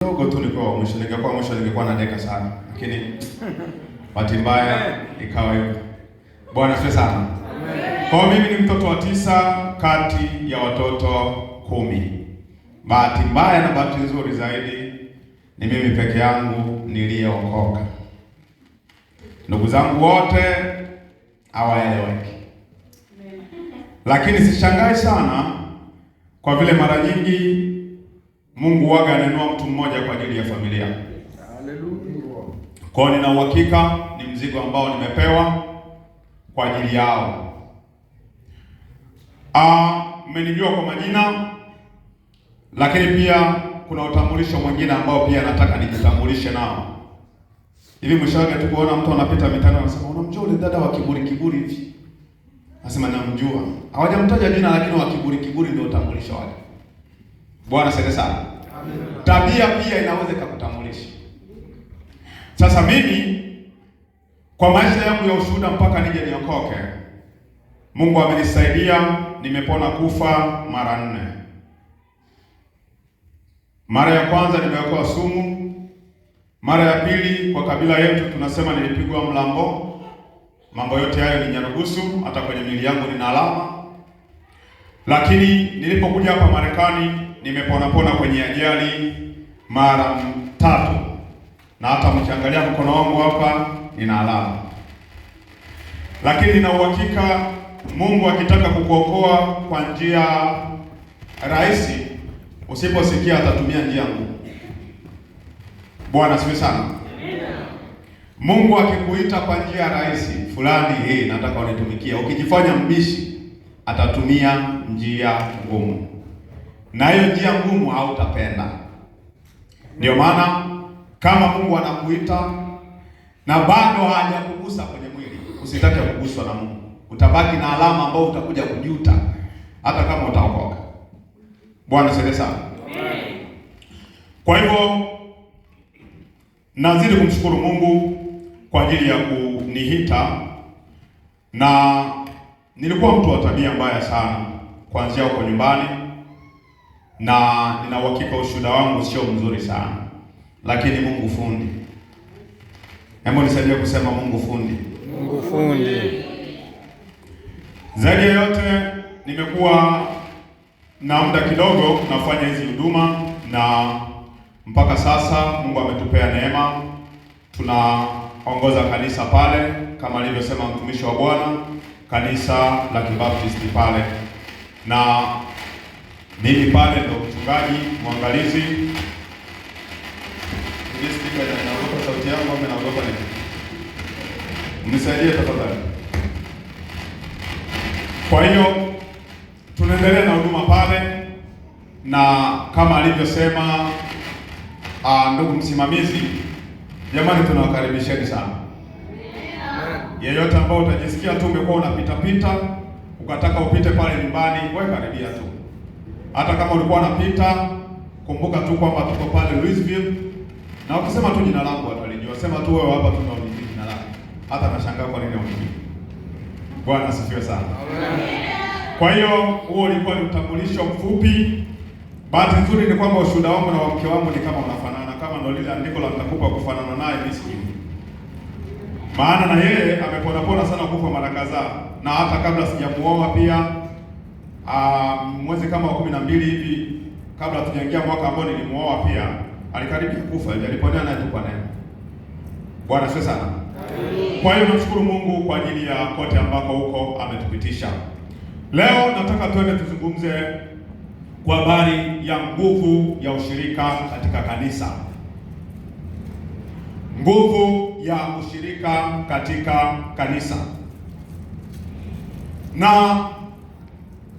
Dogo tu nilikuwa mwisho ningekuwa na deka sana. Lakini bahati mbaya ikawa hivyo. Bwana asifiwe sana. Amen. Kwa mimi ni mtoto wa 9 kati ya watoto 10. Bahati mbaya na bahati nzuri zaidi ni mimi peke yangu niliyeokoka. Ndugu zangu wote hawaeleweki. Lakini sishangai sana kwa vile mara nyingi Mungu huaga anainua mtu mmoja kwa ajili ya familia. Haleluya. Kwa nina uhakika ni mzigo ambao nimepewa kwa ajili yao. Mmenijua kwa majina, lakini pia kuna utambulisho mwingine ambao pia nataka nijitambulishe nao. Hivi mshawahi tu kuona mtu anapita mitaani anasema unamjua yule dada wa kiburi hivi? Nasema namjua. Hawajamtaja jina lakini wa kiburi ndio utambulisho wake. Bwana asifiwe sana. Amen. Tabia pia inaweza kukutambulisha. Sasa mimi kwa maisha yangu ya ushuhuda mpaka nije niokoke, Mungu amenisaidia, nimepona kufa mara 4. Mara ya kwanza nimewekewa sumu. Mara ya pili kwa kabila yetu tunasema nilipigwa mlambo. Mambo yote hayo ni nyarugusu, hata kwenye miili yangu nina alama. Lakini nilipokuja hapa Marekani nimepona kwenye ajali mara 3. Na hata mkiangalia mkono wangu hapa nina alama. Lakini nina uhakika Mungu akitaka kukuokoa kwa njia rahisi, usiposikia atatumia njia ngumu. Bwana asifiwe sana. Mungu akikuita kwa njia rahisi, fulani nataka unitumikie, ukijifanya mbishi, atatumia njia ngumu. Na hiyo njia ngumu hautapenda. Ndio maana kama Mungu anakuita na bado hajakugusa kwenye mwili, usitake kuguswa na Mungu. Utabaki na alama ambayo utakuja kujuta hata kama utaokoka. Bwana asifiwe sana. Kwa hivyo nazidi kumshukuru Mungu kwa ajili ya kuniita, na nilikuwa mtu wa tabia mbaya sana kuanzia huko nyumbani, na nina uhakika ushuhuda wangu sio mzuri sana, lakini Mungu fundi. Hebu nisaidie kusema Mungu fundi. Mungu fundi. Zaidi ya yote nimekuwa na muda kidogo nafanya hizi huduma, na mpaka sasa Mungu ametupea neema. Tunaongoza kanisa pale kama alivyosema mtumishi wa Bwana, kanisa la Kibaptisti pale, na mimi pale ndo mchungaji mwangalizi. Naogopa sauti yangu ama naogopa nini? Mnisaidie tafadhali. Kwa hiyo tunaendelea na huduma pale, na kama alivyosema ndugu msimamizi, jamani, tunawakaribisheni sana. Yeyote ambao utajisikia tu umekuwa unapita ukataka upite pale nyumbani, wewe karibia tu. Hata kama ulikuwa unapita, kumbuka tu kwamba tuko pale Louisville, na ukisema tu jina langu watalijua. Sema tu wewe hapa tunaulizia jina lako. Hata nashangaa kwa nini unijui. Bwana asifiwe sana. Amen. Kwa hiyo huo ulikuwa ni utambulisho mfupi. Bahati nzuri ni kwamba ushuhuda wangu na wa mke wangu ni kama unafanana, kama ndio lile andiko la mtakupa kufanana naye mimi. Maana na yeye amepona sana kufa mara kadhaa, na hata kabla sijamuoa pia mwezi kama wa 12 hivi kabla tujaingia mwaka ambao nilimuoa pia alikaribia kufa, aliponea naye tu kwa neema. Bwana asifiwe sana. Kwa hiyo namshukuru Mungu kwa ajili ya kote ambako huko ametupitisha. Leo nataka tuende tuzungumze kwa habari ya nguvu ya ushirika katika kanisa. Nguvu ya ushirika katika kanisa. Na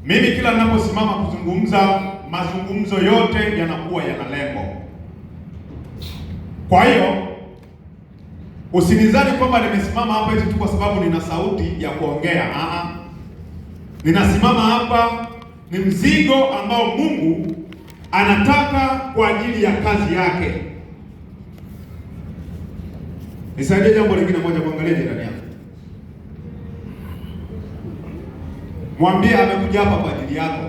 mimi kila ninaposimama kuzungumza, mazungumzo yote yanakuwa yana lengo. Kwa hiyo usinizani kwamba nimesimama hapa eti tu kwa sababu nina sauti ya kuongea. Ninasimama hapa ni mzigo ambao Mungu anataka kwa ajili ya kazi yake. Nisaidie jambo lingine moja, kuangalia jirani yako. Mwambie amekuja hapa kwa ajili yako.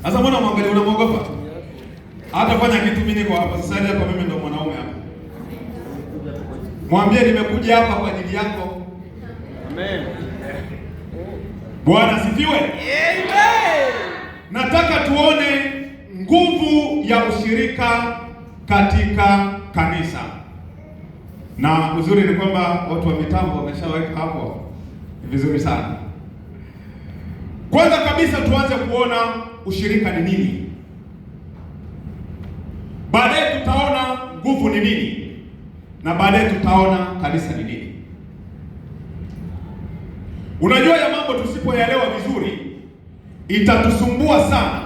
Sasa mbona mwangalie unamwogopa? Hatafanya kitu, mimi niko hapa sasa hapa, mimi ndo mwanaume hapa. Mwambie nimekuja hapa kwa ajili yako. Amen. Bwana sifiwe. Amen. Nataka tuone nguvu ya ushirika katika kanisa. Na uzuri ni kwamba watu wa mitambo wameshaweka hapo vizuri sana. Kwanza kabisa tuanze kuona ushirika ni nini. Baadaye tutaona nguvu ni nini. Na baadaye tutaona kanisa ni nini. Unajua ya mambo tusipoyaelewa vizuri itatusumbua sana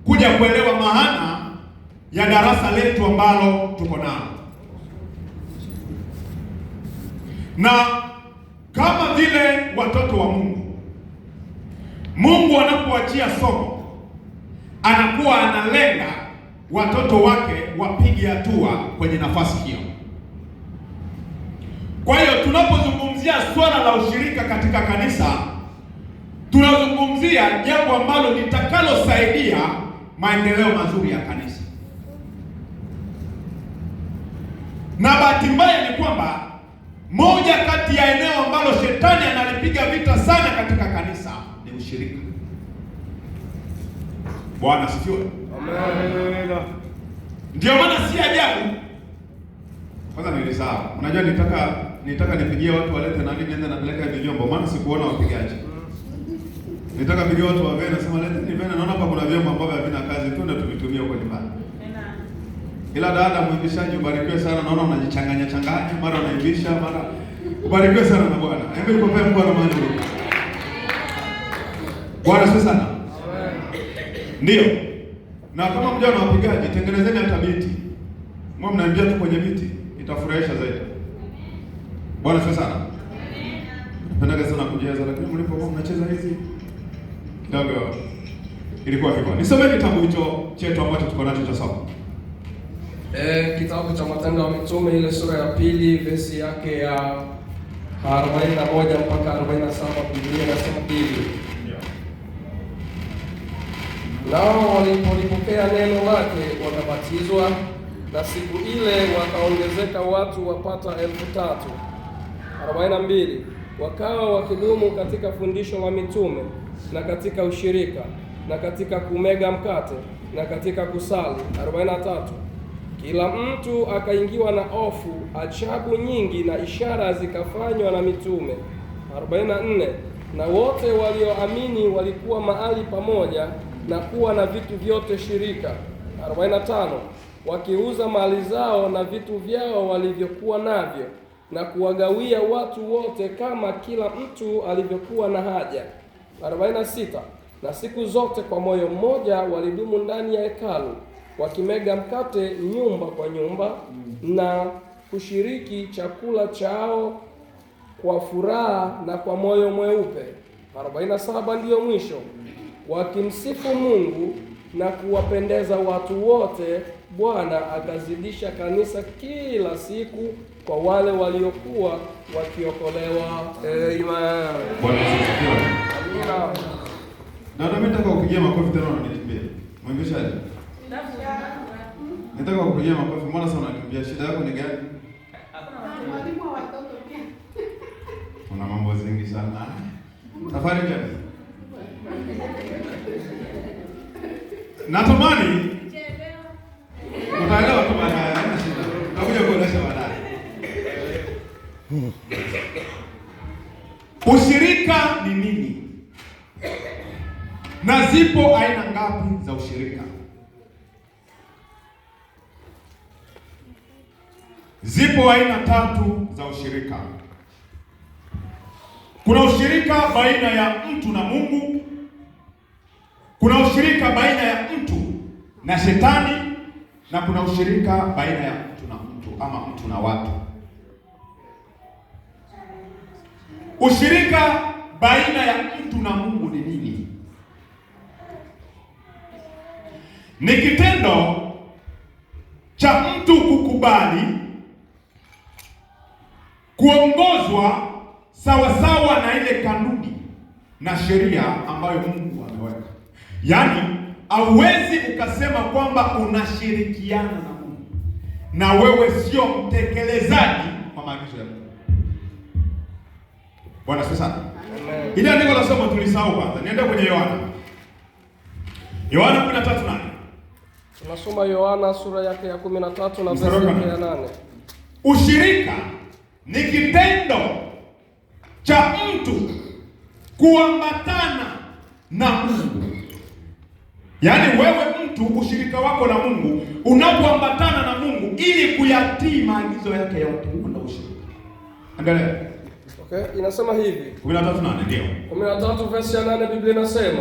kuja kuelewa maana ya darasa letu ambalo tuko nalo. Na kama vile watoto wa Mungu anapoachia somo anakuwa analenga watoto wake wapige hatua kwenye nafasi hiyo. Kwa hiyo tunapozungumzia swala la ushirika katika kanisa, tunazungumzia jambo ambalo litakalosaidia maendeleo mazuri ya kanisa. Na bahati mbaya ni kwamba moja kati ya eneo ambalo shetani analipiga vita sana katika kanisa ni ushirika. Bwana sifiwe. Amen. Ndio maana si ajabu. Kwanza nilisahau. Unajua nitaka nipigie watu walete nani niende napeleka hivi vyombo, maana sikuona wapigaji. Nitaka pigie watu wa Vena, sema lete ni Vena, naona hapa kuna vyombo ambavyo havina kazi, twende tuvitumie huko nyumbani. Ila dada mwimbishaji, ubarikiwe sana, naona unajichanganya changanya, mara unaimbisha, mara ubarikiwe sana na Bwana. Hebu nikupe Mungu na maana huko. Bwana sasa sana. Ndio. Na kama mjana na wapigaji, tengenezeni hata biti. Mwa mnaingia tu kwenye biti, itafurahisha zaidi. Bwana sasa sana. Napenda sana kujaza, lakini mlipokuwa mnacheza hizi kidogo ilikuwa hivyo. Nisome kitabu hicho chetu ambacho tuko nacho cha somo. Kitabu cha Matendo ya Mitume ile sura ya 2 verse yake ya 41 mpaka 47, Biblia inasema hivi. Nao walipolipokea neno lake wakabatizwa, na siku ile wakaongezeka watu wapata 3,000. 42 Wakawa wakidumu katika fundisho la mitume na katika ushirika na katika kumega mkate na katika kusali. 43 Kila mtu akaingiwa na hofu, ajabu nyingi na ishara zikafanywa na mitume. 44 Na wote walioamini walikuwa mahali pamoja na kuwa na vitu vyote shirika. 45 Wakiuza mali zao na vitu vyao walivyokuwa navyo na kuwagawia watu wote kama kila mtu alivyokuwa na haja. 46 Na siku zote kwa moyo mmoja walidumu ndani ya hekalu, wakimega mkate nyumba kwa nyumba na kushiriki chakula chao kwa furaha na kwa moyo mweupe. 47 ndiyo mwisho, wakimsifu Mungu na kuwapendeza watu wote. Bwana akazidisha kanisa kila siku kwa wale waliokuwa wakiokolewa. Amen. Bwana asifiwe. Amina. Na mimi nataka kupigia makofi tena unanikimbia. Mwengeshaje? Nataka kupigia makofi, mbona sana unanikimbia? Shida yako ni gani? Mwalimu wa watoto pia. Una mambo zingi sana. Safari gani? Natamani utaelewa kama haya shida. Nakuja kuonesha baadaye. Ushirika ni nini? Na zipo aina ngapi za ushirika? Zipo aina 3 za ushirika. Kuna ushirika baina ya mtu na Mungu. Kuna ushirika baina ya mtu na shetani, na kuna ushirika baina ya mtu na mtu ama mtu na watu. Ushirika baina ya mtu na Mungu ni nini? Ni kitendo cha mtu kukubali kuongozwa sawasawa na ile kanuni na sheria ambayo Mungu ameweka. Yaani hauwezi ukasema kwamba unashirikiana na Mungu na wewe sio mtekelezaji wa maagizo ya Mungu. Bwana sasa. Amen. Ile andiko la somo tulisahau kwanza. Niende kwenye Yohana. Yohana 13:8. Tunasoma Yohana sura yake ya 13 na verse ya 8. Ushirika ni kitendo cha mtu kuambatana na Mungu. Yaani wewe mtu, ushirika wako na Mungu unapoambatana na Mungu ili kuyatii maagizo yake yote, huo ndio ushirika. Angalia. Okay, inasema hivi. 13:8 ndio. 13 verse ya 8 Biblia inasema.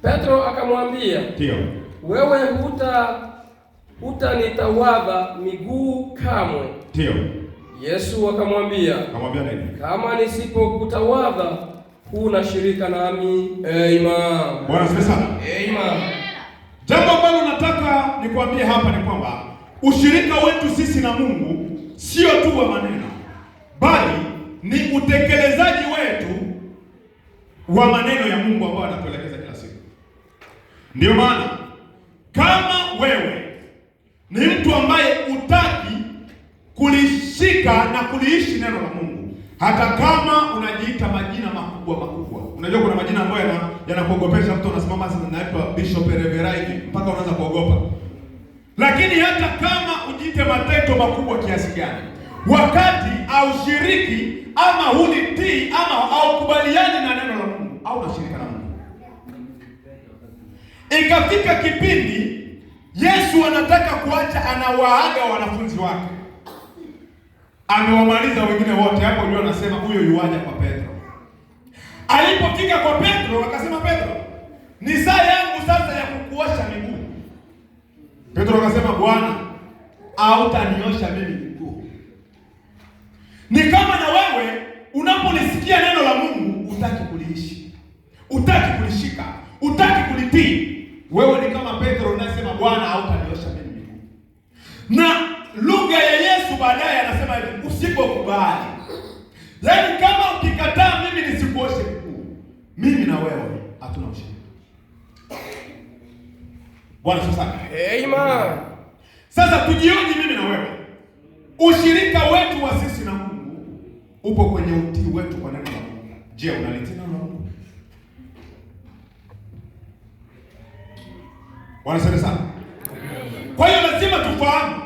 Petro akamwambia, ndio. Wewe hutanitawadha miguu kamwe. Ndio. Yesu akamwambia nini? Kama nisipokutawadha huna shirika nami. Amen. Bwana asifiwe sana. Amen. Jambo ambalo nataka nikwambie hapa ni kwamba ushirika wetu sisi na Mungu sio tu wa maneno, bali ni utekelezaji wetu wa maneno ya Mungu ambayo anatuelekeza kila siku. Ndio maana kama wewe ni mtu ambaye utaki kulishika na kuliishi neno la Mungu, hata kama unajiita majina makubwa. Unajua kuna majina ambayo yanakuogopesha, mtu anasimama sasa naitwa Bishop Reverend mpaka unaanza kuogopa. Lakini hata kama ujiite mataito makubwa kiasi gani, wakati au shiriki ama hunitii ama haukubaliani na neno la Mungu au unashirika na Mungu, ikafika kipindi Yesu anataka kuacha, anawaaga wanafunzi wake, amewamaliza wengine wote. Hapo ndio anasema huyo yuaja kwa Petro. Alipofika kwa Petro akasema, Petro, ni saa yangu sasa ya kukuosha miguu. Petro akasema, Bwana, hautaniosha mimi miguu. Ni kama na wewe unapolisikia neno la Mungu utaki kuliishi, utaki kulishika, utaki kulitii. Wewe ni kama Petro unasema, Bwana, hautaniosha mimi miguu. Na lugha ya Yesu baadaye anasema hivi, usipokubali. Yaani kama ukikataa mimi nisikuoshe miguu, mimi na wewe hatuna ushirika. Bwana sasa. Amen. Sasa tujioje mimi na wewe. Ushirika wetu wa sisi na Mungu upo kwenye utii wetu kwa neno la Mungu. Je, unalitii neno la Mungu? Bwana sana. Kwa hiyo lazima tufahamu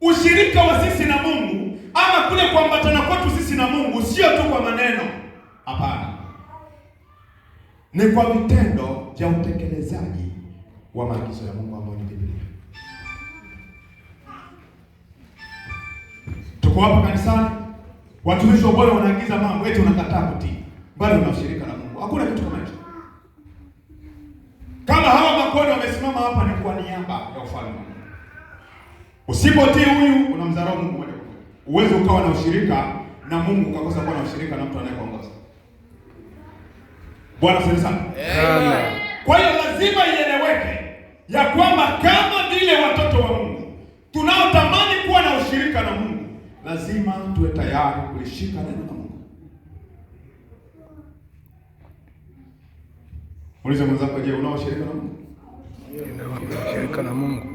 ushirika wa sisi na Mungu ama kule kuambatana kwetu sisi na Mungu sio tu kwa maneno. Hapana. Ni kwa vitendo vya utekelezaji wa maagizo ya Mungu ambayo ni Biblia. Tuko hapa kanisani, watumishi wa Bwana wanaagiza mambo, eti unakataa kutii, bali unashirika na Mungu. Hakuna kitu kama hicho. Kama hawa makoni wamesimama hapa ni kwa niaba ya ufalme wa Mungu. Usipotii huyu unamdharau Mungu moja kwa moja. Uwezo ukawa na ushirika na Mungu ukakosa kuwa na ushirika na mtu anayekuongoza. Bwana asifiwe sana. Amen. Kwa hiyo lazima ieleweke ya kwamba kama vile watoto wa Mungu tunaotamani kuwa na ushirika na Mungu, lazima tuwe tayari kulishika neno la Mungu. Uliza mwenzako, je, unao ushirika na Mungu? Ushirika na Mungu.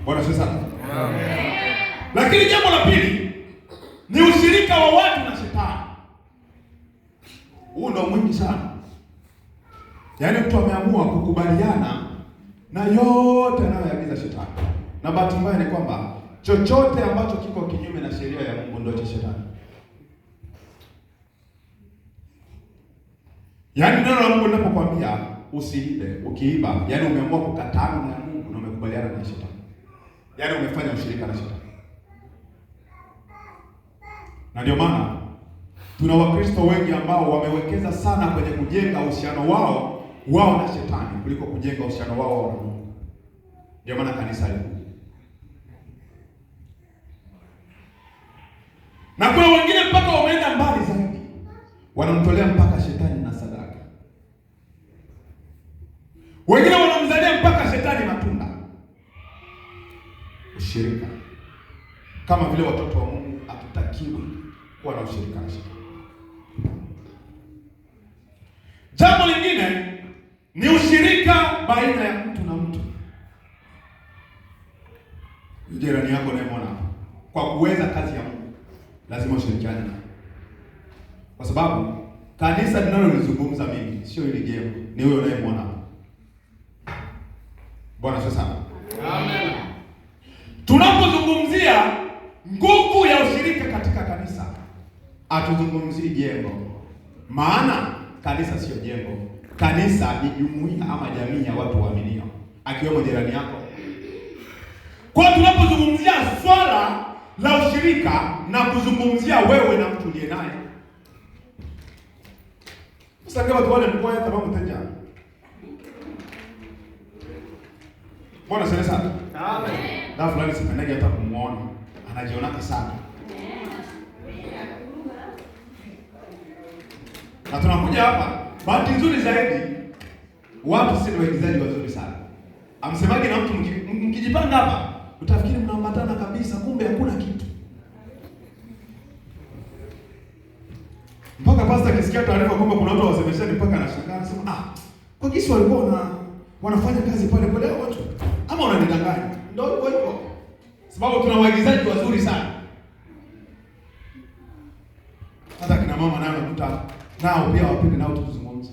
Bwana asifiwe sana. Amen. Lakini jambo la pili ni ushirika wa watu na shetani. Huu ndio mwingi sana. Yaani mtu ameamua kukubaliana na yote anayoagiza shetani. Na bahati mbaya ni kwamba chochote ambacho kiko kinyume na sheria ya Mungu ndio cha shetani. Yaani neno la Mungu linapokuambia usiibe, ukiiba, yaani umeamua kukatana na Mungu na umekubaliana na shetani. Yaani umefanya ushirika na shetani. Na ndio maana tuna Wakristo wengi ambao wamewekeza sana kwenye kujenga uhusiano wao na shetani kuliko kujenga uhusiano wao na Mungu. Ndio maana kanisa lipo. Na kuna wengine mpaka wameenda mbali zaidi, wanamtolea mpaka shetani na sadaka. Wengine wanamzalia mpaka shetani matunda. Ushirika. Kama vile watoto wa Mungu hatutakiwi kuwa na ushirika na shetani. ni ushirika baina ya mtu na mtu. Jirani yako unayemwona kwa kuweza kazi ya Mungu lazima ushirikiane naye, kwa sababu kanisa linalolizungumza mimi sio hili jengo, ni wewe unayemwona. Bwana sasa. Amen. Tunapozungumzia nguvu ya ushirika katika kanisa, hatuzungumzii jengo, maana kanisa sio jengo. Kanisa ni jumuiya ama jamii ya watu waaminio, akiwemo jirani yako. Kwa tunapozungumzia swala la ushirika na kuzungumzia wewe na mtu uliye naye. Sasa kama tuone mkoa kama mteja. Bwana sana. Amen. Na fulani sipendaje hata kumuona. Anajiona sana. Na tunakuja hapa, bahati nzuri zaidi watu si waigizaji wazuri sana. Amsemaje na mtu mkijipanga hapa, utafikiri mnaambatana kabisa, kumbe hakuna kitu. Mpaka pastor akisikia taarifa kwamba kuna watu wasemeshani, mpaka anashangaa, anasema kwa kisi walikuwa wanafanya kazi pale kwa leo watu. Ama unanidanganya? Ndio hivyo. Sababu tuna waigizaji wazuri sana. Hata kina mama nao unakuta nao pia wapende nao tuzungumze.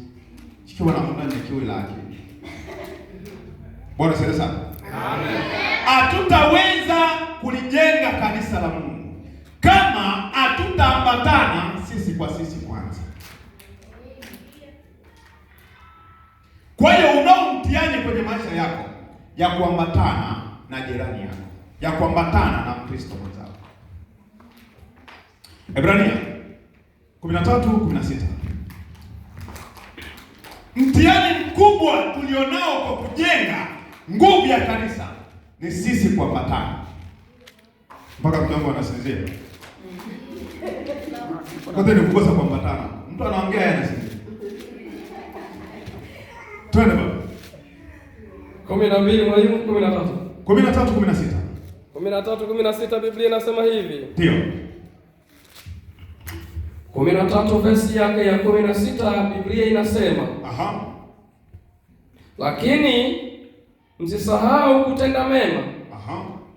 Sikiwa na mwana nikiwa lake. Bwana sana. Amen. Hatutaweza kulijenga kanisa la Mungu kama hatutaambatana sisi kwa sisi kwanza. Kwa hiyo unao mtihani kwenye maisha yako ya kuambatana na jirani yako, ya kuambatana na Mkristo mwenzako. Ebrania 13:16. Mtihani mkubwa tulionao kwa kujenga nguvu ya kanisa ni sisi kuambatana. Mpaka mtu wangu anasinzia. Kwa nini kukosa kuambatana? Mtu anaongea yeye anasinzia. Twende baba. 12 mwalimu 13. 13:16. 13:16 Biblia inasema hivi. Ndio. 13 verse yake ya 16 Biblia inasema. Lakini msisahau kutenda mema.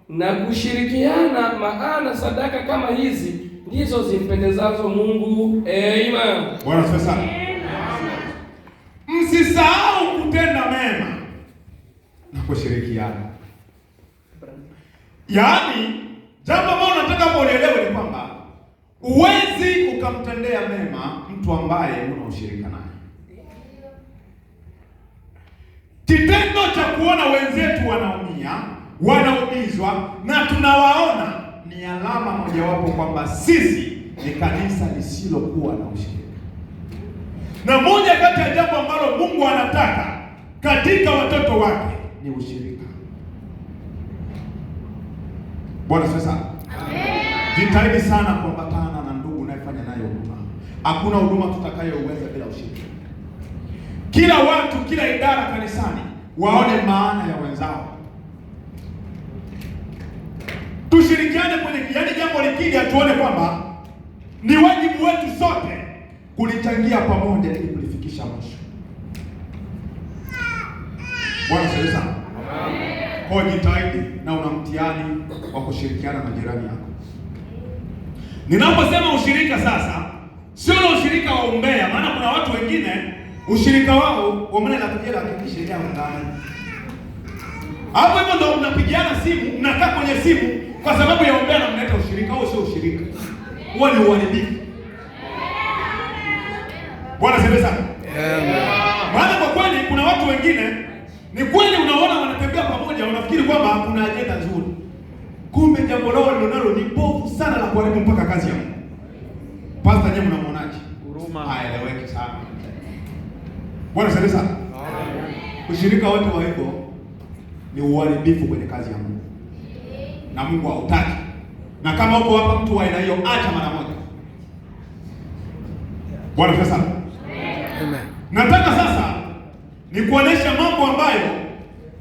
Na kushirikiana, maana sadaka kama hizi ndizo zimpendezazo Mungu. Amen. Bwana sasa. Msisahau kutenda mema na kushirikiana. Yaani, jambo ambalo nataka muelewe ni kwamba uwezi ukamtendea mema mtu ambaye una ushirika naye. Kitendo cha kuona wenzetu wanaumia, wanaumizwa na tunawaona ni alama mojawapo kwamba sisi ni kanisa lisilokuwa na ushirika. Na moja kati ya jambo ambalo Mungu anataka katika watoto wake ni ushirika. Bwana sasa. Amen. Jitahidi sana kuambatana na ndugu unayefanya naye huduma. Hakuna huduma tutakayoweza bila ushirika. Kila watu, kila idara kanisani waone maana ya wenzao. Tushirikiane kwenye jambo likija, tuone kwamba ni wajibu wetu sote kulichangia pamoja ili kulifikisha mwisho. Bwana sana. Amen. Kwa jitahidi na una mtihani wa kushirikiana na jirani yako. Ninaposema ushirika sasa, sio na ushirika wa umbea, maana kuna watu wengine ushirika wao wameona na kujela akikisha yao ndani. Hapo hivyo ndio mnapigiana simu, mnakaa kwenye simu kwa sababu ya umbea na mnaleta ushirika. Huo sio ushirika. Huo ni uharibifu. Bwana sana. Maana kwa kweli kuna watu wengine ni kweli unaona wanatembea pamoja, unafikiri kwamba kuna ajenda nzuri. Kumbe jambo lao linalo ni bovu sana la kuharibu mpaka kazi ya Mungu. Pastor nyewe mnamuonaje? Huruma. Haeleweki sana. Bwana sana. Amen. Ushirika wote wa hivyo ni uharibifu kwenye kazi ya Mungu. Na Mungu hautaki. Na kama uko hapa mtu wa aina hiyo, acha mara moja. Bwana sana. Amen. Nataka sasa ni kuonesha mambo ambayo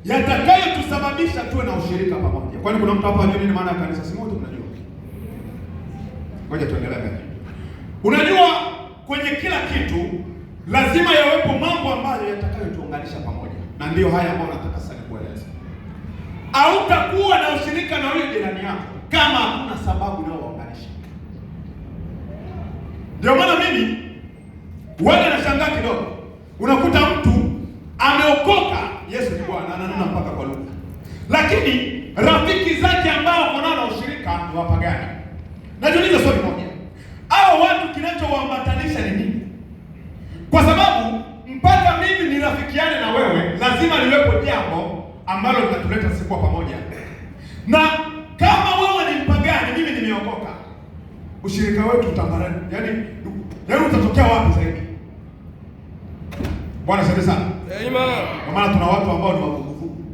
yatakayotusababisha tuwe na ushirika pamoja. Kwani kuna mtu hapa hajui nini maana ya kanisa? Si wote mnajua. Ngoja tuendelee mbele. Unajua kwenye kila kitu lazima yawepo mambo ambayo yatakayotuunganisha na ndio haya ambayo nataka sasa nikueleze. Hautakuwa na ushirika na huyo jirani yako kama hakuna sababu inayowaunganisha. Ndio maana mimi wewe nashangaa kidogo, unakuta mtu ameokoka, Yesu ni Bwana, ananena mpaka kwa lugha, lakini rafiki zake ambao wako nao ushirika ni wapagani. Najiuliza swali moja, hao watu kinachowaambatanisha ni nini? Kwa sababu mpaka mimi nirafikiane na wewe, lazima liwepo jambo ambalo litatuleta sisi kwa pamoja. Na kama wewe ni mpagani, mimi nimeokoka, ushirika wetu utabarani, yaani utatokea wapi zaidi? Bwana asante sana. Amen. Kwa maana tuna watu ambao ni wavuguvugu,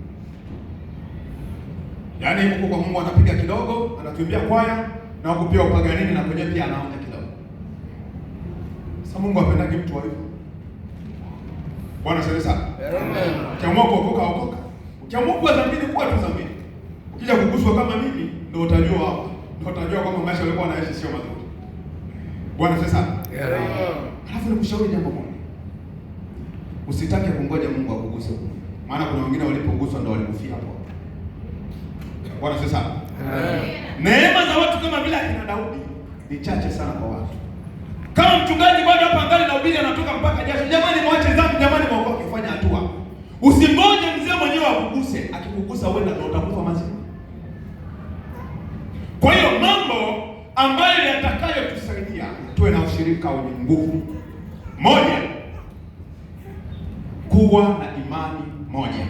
yaani huko kwa Mungu anapiga kidogo, anatuimbia kwaya, na huko pia upaganini na kwenye pia anaonja kidogo. Sasa Mungu apendake mtu wa hivyo. Bwana asante sana. Amen. Ukiamua kuokoka, okoka. Ukiamua kuwa dhambini, kuwa tu dhambini. Ukija kuguswa kama mimi, ndio utajua hapa. Ndio utajua kwamba maisha yalikuwa yanaishi sio mazuri. Bwana asante sana. Alafu nikushauri jambo moja. Usitake kungoja Mungu akuguse. Maana kuna wengine walipoguswa ndio walikufia hapo. Bwana asante sana. Neema za watu kama vile akina Daudi ni chache sana kwa watu. Kama mchungaji bado hapa angali na ubiri anatoka mpaka jasho, jamani mwache dhambi, jamani mwokoke, fanya hatua. Usingoje mzee mwenyewe akuguse, akikugusa wewe ndio utakufa mazima. Kwa hiyo mambo ambayo yatakayotusaidia tuwe na ushirika wenye nguvu. Moja, kuwa na imani moja.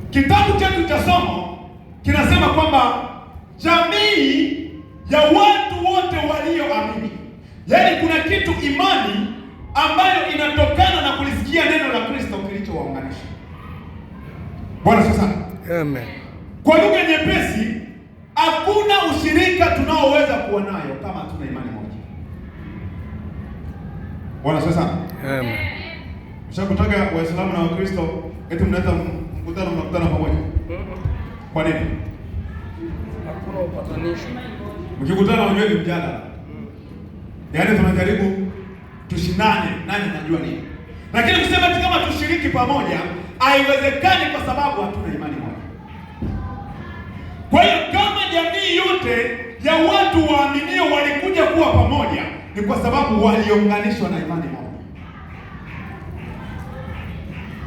Kitabu chetu cha somo kinasema kwamba jamii ya watu wote walioamini, yaani kuna kitu imani ambayo inatokana na kulisikia neno la Kristo kilichowaunganisha. Bwana sasa. Amen. Kwa lugha nyepesi, hakuna ushirika tunaoweza kuwa nayo kama hatuna imani moja. Bwana sasa. Amen. Mshakutaga Waislamu na Wakristo eti mnaweza mnakutana pamoja. Kwa nini? Hakuna upatanisho. Mkikutana unajua ni mjadala. Yaani tunajaribu tushindane nani anajua nini. Lakini kusema eti kama tushiriki pamoja haiwezekani kwa sababu hatuna imani moja. Kwa hiyo kama jamii yote ya watu waaminio walikuja kuwa pamoja ni kwa sababu waliunganishwa na imani moja.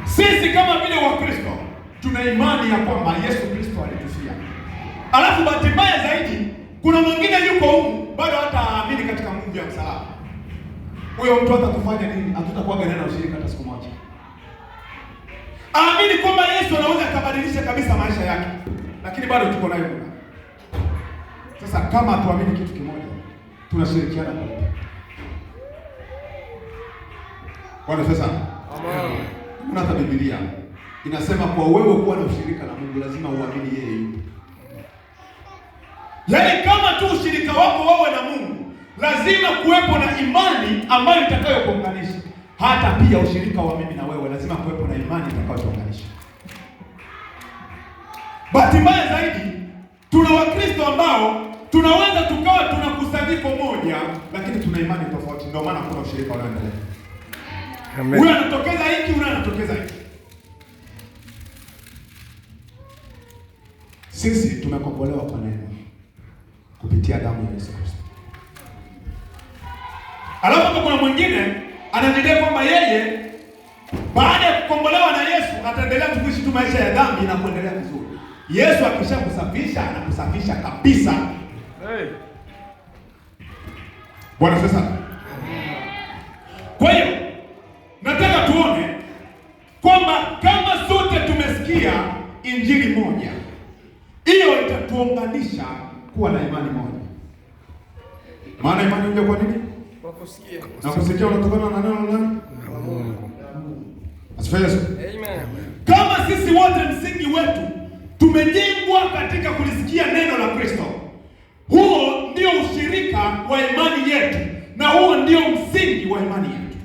Sisi kama vile Wakristo tuna imani ya kwamba Yesu Kristo alitufia. Alafu bahati mbaya zaidi kuna mwingine yuko huko bado hata aamini katika Mungu ya msalaba. Huyo mtu atatufanya nini? Hatutakuwa na ushirika hata siku moja. Aamini kwamba Yesu anaweza kubadilisha kabisa maisha yake, lakini bado tuko nayo kuna. Sasa kama tuamini kitu kimoja, tunashirikiana pamoja. Bwana sasa. Amen. Hata Biblia inasema kwa wewe kuwa na ushirika na Mungu lazima uamini yeye yupo. Yaani kama tu ushirika wako wewe na Mungu, lazima kuwepo na imani ambayo itakayokuunganisha. Hata pia ushirika wa mimi na wewe lazima kuwepo na imani itakayotuunganisha. Bahati mbaya zaidi tuna Wakristo ambao tunaweza tukawa tuna kusanyiko moja lakini tuna imani tofauti, ndio maana kuna ushirika unaoendelea. Amen. Huyu anatokeza hiki, huyu anatokeza hiki. Sisi tumekombolewa kwa neno kupitia damu ya Yesu Kristo. Alafu kuna mwingine anajidai kwamba yeye baada ya kukombolewa na Yesu ataendelea kuishi tu maisha ya dhambi na kuendelea vizuri. Yesu akishakusafisha anakusafisha kabisa. Hey. Bwana sasa. Kwa hiyo nataka tuone kwamba kama sote tumesikia injili moja, hiyo itatuunganisha kuwa na imani moja. Maana imani ile kwa nini? Kwa kusikia. Na kusikia unatokana na neno la nani? Na Mungu. Asifiwe Yesu. Amen. Kama sisi wote msingi wetu tumejengwa katika kulisikia neno la Kristo, huo ndio ushirika wa imani yetu na huo ndio msingi wa imani yetu.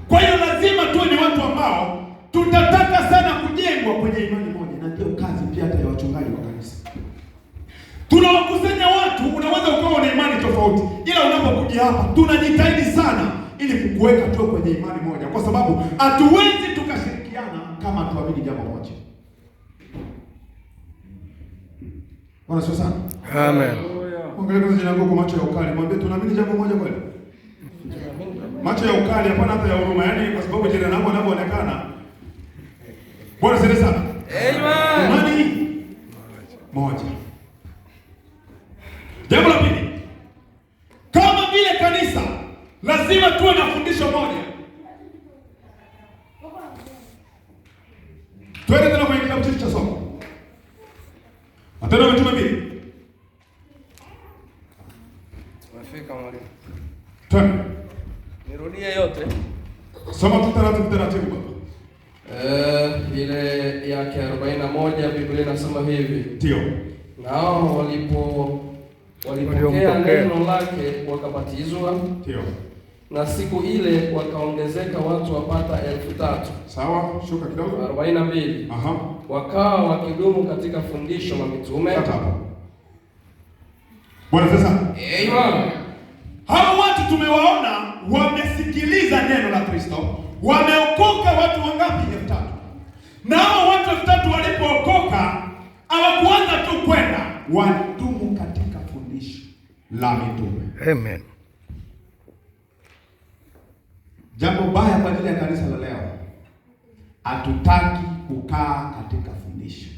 Kwa hiyo lazima tuwe ni watu ambao tutataka sana kujengwa kwenye imani moja, na ndio kazi pia hata ya wachungaji wa kanisa. Tunawakusanya watu, unaweza ukawa na imani tofauti, ila unapokuja hapa tunajitahidi sana ili kukuweka tu kwenye imani moja, kwa sababu hatuwezi tukashirikiana kama tuamini jambo moja. Bwana sio sana. Amen. Angalia kwa jina lako kwa macho ya ukali, mwambie tunaamini jambo moja kweli. Macho ya ukali, hapana hata ya huruma, yaani kwa sababu jirani yangu anavyoonekana. Bwana sio sana. Amen. Imani moja. Jambo la pili, kama vile kanisa lazima tuwe na fundisho moja. Twende tena kwenye kitabu cha somo. Matendo ya Mitume 2. Nafika mwalimu. Twende. Nirudie yote. Soma tu taratibu baba. Ile yake 41 Biblia inasema hivi. Ndio. Nao walipokea neno lake wakabatizwa. Ndio. Na siku ile wakaongezeka watu wapata 3,000. Sawa, shuka kidogo. 42. Aha. Wakawa wakidumu katika fundisho la mitume. Bwana sasa. Amen. Hao watu tumewaona wamesikiliza neno la Kristo, wameokoka watu wangapi? 3,000. Na hao watu 3,000 walipookoka hawakuanza tu kwenda, wadumu katika fundisho la mitume. Amen. Jambo baya kwa ajili ya kanisa la leo, hatutaki kukaa katika fundisho.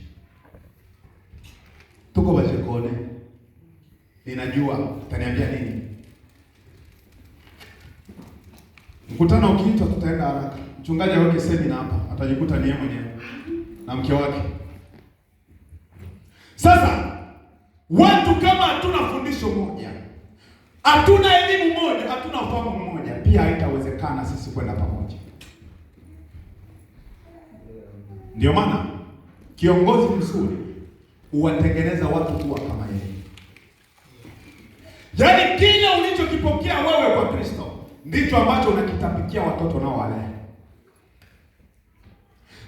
Tuko wachekone. Ninajua utaniambia nini. Mkutano ukiitwa tutaenda haraka. Mchungaji aweke semina hapa, atajikuta ni yeye mwenyewe na mke wake. Sasa watu kama hatuna fundisho moja, hatuna elimu moja, hatuna ufahamu mmoja, pia haitawezekana sisi kwenda pamoja. Ndio maana kiongozi mzuri huwatengeneza watu kuwa kama yeye. Yaani kile ulichokipokea wewe kwa Kristo ndicho ambacho unakitapikia watoto nao wale.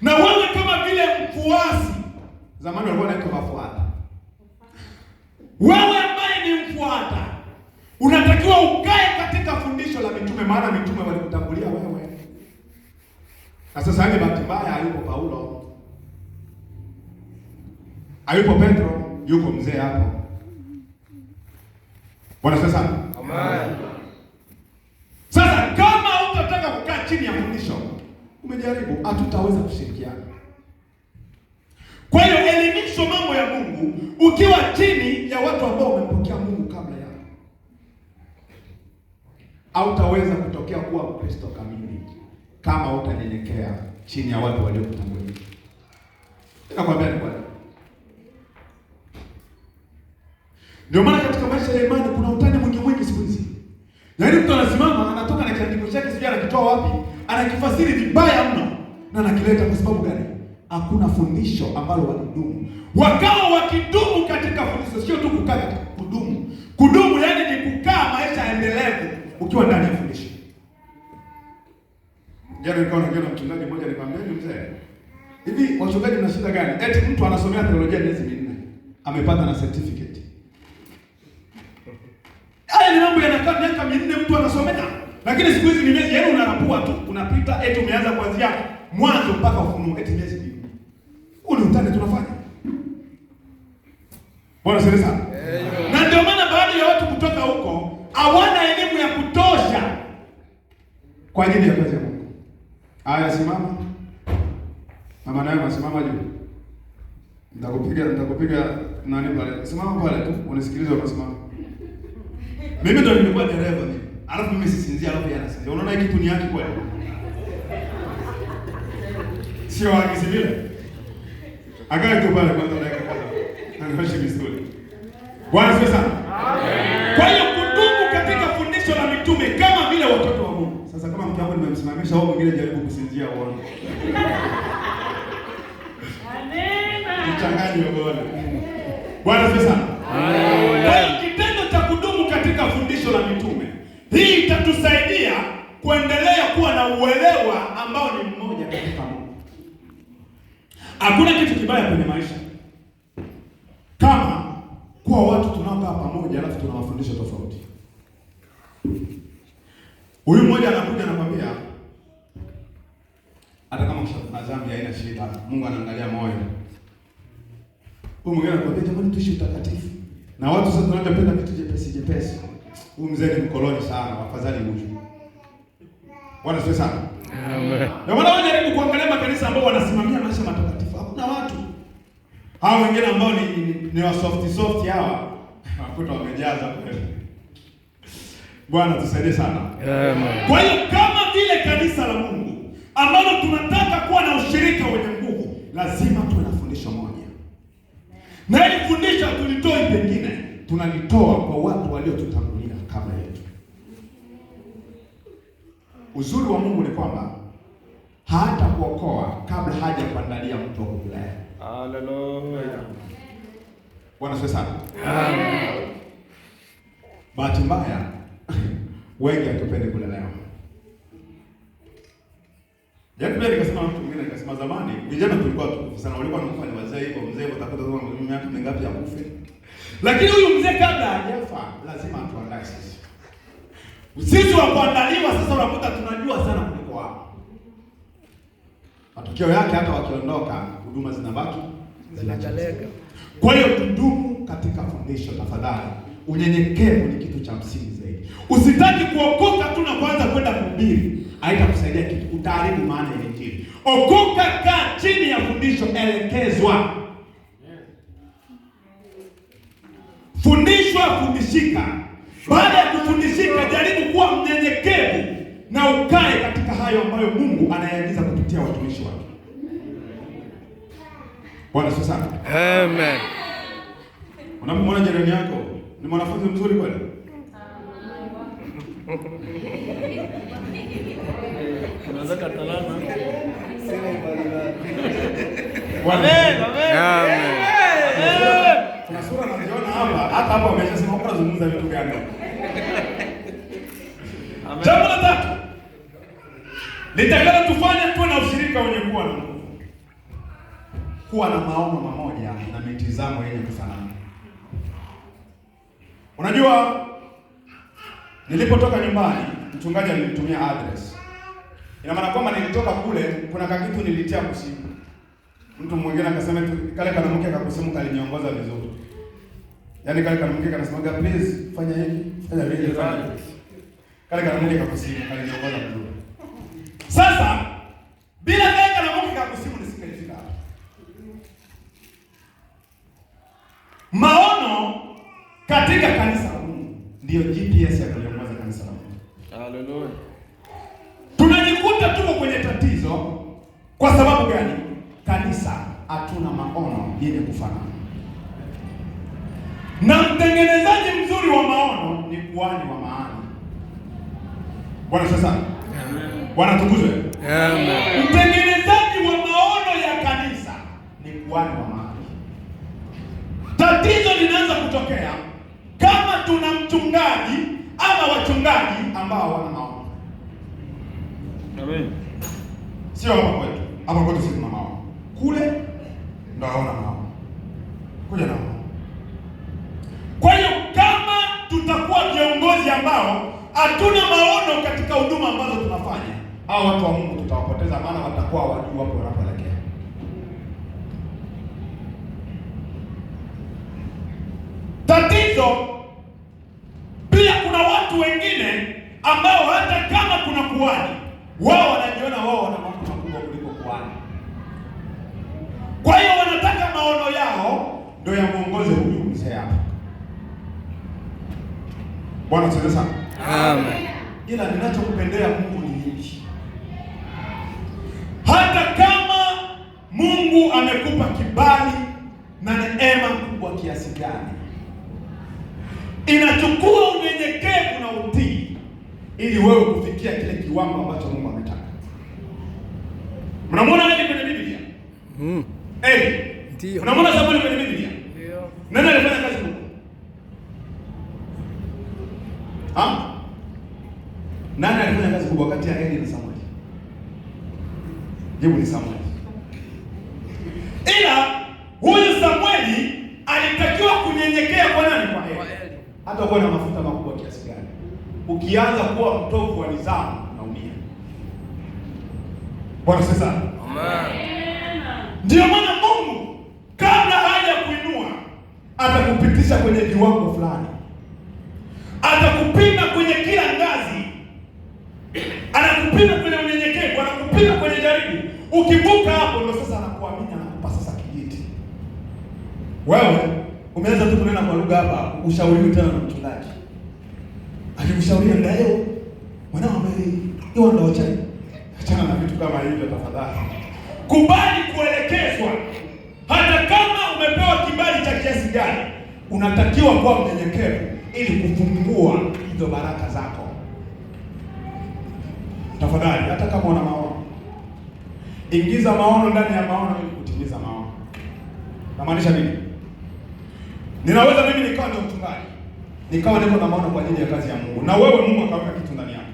Na wewe kama vile mfuasi, zamani walikuwa wanaitwa mafuata. Wewe ambaye ni mfuata, unatakiwa ukae katika fundisho la mitume, maana mitume walikutangulia wewe. Na sasa hivi bahati mbaya hayupo Paulo, hayupo Petro, yuko mzee hapo. Bwana sasa. Amen. Sasa kama utataka kukaa chini ya fundisho, umejaribu, hatutaweza kushirikiana. Kwa hiyo elimisho mambo ya Mungu ukiwa chini ya watu ambao wamempokea Mungu kabla yako. Hautaweza kutokea kuwa Mkristo kamili kama utanyenyekea chini ya watu waliokutangulia. Nakwambia ni kweli. Ndio maana katika maisha ya imani kuna utani mwingi siku hizi. Yaani mtu anasimama anatoka na kiandiko chake sijui anakitoa wapi, anakifasiri vibaya mno na anakileta kwa sababu gani? Hakuna fundisho ambalo walidumu. Wakawa wakidumu katika fundisho, sio tu kukaa katika kudumu. Kudumu yani ni kukaa maisha endelevu ukiwa ndani ya fundisho. Jana nilikuwa naongea na mchungaji mmoja nikamwambia mzee, hivi wachungaji mna shida gani? Eti mtu anasomea teolojia miezi 4, amepata na certificate. Haya ni mambo yanakaa miaka 4 mtu anasomea. Lakini siku hizi ni miezi, yaani unarapua tu, unapita eti umeanza kuanzia mwanzo mpaka Ufunuo eti miezi 2. Huu ni utani tunafanya. Bwana sasa sana. Na ndio maana baadhi ya watu kutoka huko hawana elimu ya kutosha kwa ajili ya kazi ya Mungu. Haya, simama. Mama naye asimama juu. Nitakupiga nani pale? Simama pale tu, unisikilize unasimama. Mimi ndo nilikuwa dereva mimi. Alafu mimi sisinzia, alafu yana sinzia. Unaona hiki kitu ni yake kweli? Sio haki vile. Akae tu pale kwanza dakika kadhaa. Anafanya misuli. Bwana sasa. Amen. Kwa hiyo kudumu katika fundisho la mitume kama vile watoto wa Mungu. Sasa kama mke wangu nimemsimamisha au mwingine jaribu kusinzia uone. Amen. Mchangani wa Bwana. Bwana sasa. Amen. Kwa hiyo kitendo cha kudumu katika fundisho la mitume, hii itatusaidia kuendelea kuwa na uelewa ambao ni mmoja katika Mungu. Hakuna kitu kibaya kwenye maisha kama kuwa watu tunaokaa pamoja alafu tuna mafundisho tofauti. Huyu mmoja anakuja anakwambia hata kama kuna dhambi haina shida, Mungu anaangalia moyo. Huyu mwingine anakwambia jamani, tuishi utakatifu. Na watu sasa tunapenda vitu jepesi jepesi. Huyu mzee ni mkoloni sana, afadhali huyu. Bwana sio sana. Amen. Ndio maana wajaribu kuangalia makanisa ambao wanasimamia maisha matakatifu. Hakuna watu. Hao wengine ambao ni wa soft hawa. Wakuta wamejaza kweli. Bwana tusaidie sana. Amen. Kwa hiyo kama vile kanisa la Mungu ambalo tunataka kuwa na ushirika wenye nguvu, lazima tuwe na fundisho moja. Na hili fundisho tulitoi pengine, tunalitoa kwa watu waliotutangulia kabla yetu. Uzuri wa Mungu ni kwamba hata kuokoa kabla haja kuandalia mtu wa kulea. Haleluya. Bwana asifiwe sana. Amen. Bahati mbaya wengi hatupendi kulelewa. Yaani mimi nikasema mtu mwingine nikasema zamani vijana tulikuwa tukufu sana, walikuwa wanafanya wazee hivyo, mzee utakuta kama miaka mingapi ya kufa. Lakini huyu mzee kabla hajafa lazima atuandae sisi. Sisi wa kuandaliwa sasa unakuta tunajua sana kuliko wao. Matokeo yake hata wakiondoka huduma zinabaki zinachalega. Kwa hiyo tudumu katika fundisho tafadhali. Unyenyekevu ni kitu cha msingi zaidi. Usitaki kuokoka tu na kuanza kwenda kuhubiri. Haitakusaidia kitu, utaharibu maana ya Injili. Okoka, kaa chini ya fundisho, elekezwa. Fundishwa, fundishika. Baada ya kufundishika, jaribu kuwa mnyenyekevu na ukae katika hayo ambayo Mungu anayaagiza kupitia watumishi wake. Bwana asifiwe sana. Amen. Unapomwona jirani yako ni mwanafunzi mzuri kweli? Unaweza katalana. Amen. Kuna sura naziona hapa, hata hapa wameshasema kwa kuzungumza vitu gani. Jambo la tatu. Litakalo tufanya tuwe na ushirika wenye kuwa na nguvu. Kuwa na maono mamoja na mitazamo yenye kufanana. Unajua nilipotoka nyumbani, mchungaji alinitumia address. Ina maana kwamba nilitoka kule, kuna kitu nilitia kusimu. Mtu mwingine akasema kale kana mke akakusimu kaliniongoza vizuri. Yaani kale kana mke kanasema please fanya hivi, fanya vile fanya. Kale kana mke akakusimu kaliniongoza vizuri. Sasa bila kale kana mke akakusimu nisingefika hapa. Maono katika kanisa la Mungu ndio GPS ya kuliongoza kanisa la Mungu. Haleluya. Tunajikuta tuko kwenye tatizo kwa sababu gani? Kanisa hatuna maono yenye kufanana. Na mtengenezaji mzuri wa maono ni kuhani wa maana. Bwana sasa. Bwana tukuzwe. Amen. Mtengenezaji wa maono ya kanisa ni kuhani wa maana. Tatizo linaanza kutokea kama tuna mchungaji ama wachungaji ambao wana maono. Amen. Sio hapa kwetu. Hapa kwetu sisi tuna maono. Kule ndio hawana maono. Kuja nao. Kwa hiyo kama tutakuwa viongozi ambao hatuna maono katika huduma ambazo tunafanya, hao watu wa Mungu tutawapoteza, maana watakuwa wajua wapo wanapoelekea. Tatizo pia kuna watu wengine ambao hata kama kuna kuhani, wao wanajiona wao wana mambo makubwa kuliko kuhani. Kwa hiyo wanataka maono yao ndio yamuongoze huyu mzee hapa. Bwana asifiwe sana. Amen. Ila ninachokupendea Mungu ni hiki. Hata kama Mungu amekupa kibali na neema kubwa kiasi gani, inachukua unyenyekevu na utii ili wewe kufikia kile kiwango ambacho Mungu ametaka. Mnamwona Eli kwenye Biblia? Eli. Ndio. Mnamwona Samueli kwenye Biblia? Ndio. Nani alifanya kazi kubwa? Nani alifanya kazi kubwa kati ya Eli na Samueli? Jibu ni Samueli. Ila huyu Samueli alitakiwa kunyenyekea kwa nani? Kwa Eli. Hata kuwa na mafuta makubwa kiasi gani. ukianza kuwa mtovu wa nidhamu unaumia. Bwana sasa. Amen. Ndio maana Mungu kabla haja kuinua atakupitisha kwenye viwango fulani, atakupima kwenye kila ngazi, anakupima kwenye unyenyekevu, anakupima kwenye jaribu. Ukivuka hapo ndio sasa anakuamini, anakupa sasa kijiti. Wewe umeanza tu kunena kwa lugha hapa, ushauriwi tena na mchungaji. Alikushauri ndio mwanao hiyo ndio chai. Achana na vitu kama hivyo tafadhali. Kubali kuelekezwa. Hata kama umepewa kibali cha kiasi gani, unatakiwa kuwa mnyenyekevu ili kufungua hizo baraka zako. Tafadhali, hata kama una maono, ingiza maono ndani ya maono ili kutimiza maono. Namaanisha nini? Ninaweza mimi nikawa ndio mchungaji, nikawa niko na maono kwa ajili ya kazi ya Mungu, na wewe Mungu akaweka kitu ndani yako.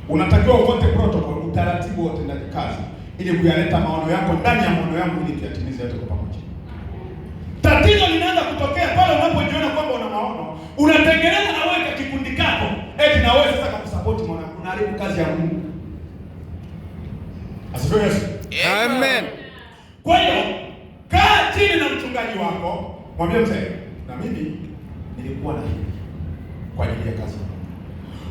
Unatakiwa ufuate protocol, utaratibu wa utendaji kazi ili kuyaleta maono yako ndani ya maono yangu ili tuyatimize yote kwa pamoja. Tatizo linaanza kutokea pale unapojiona kwamba una maono, unatengeneza na wewe kikundi kako, eti na wewe sasa kukusupport maono, unaharibu kazi ya Mungu. Asifiwe Yesu. Amen. Kwa hiyo kaa chini na mchungaji wako, mwambie mzee, na mimi nilikuwa na hili kwa ajili ya kazi.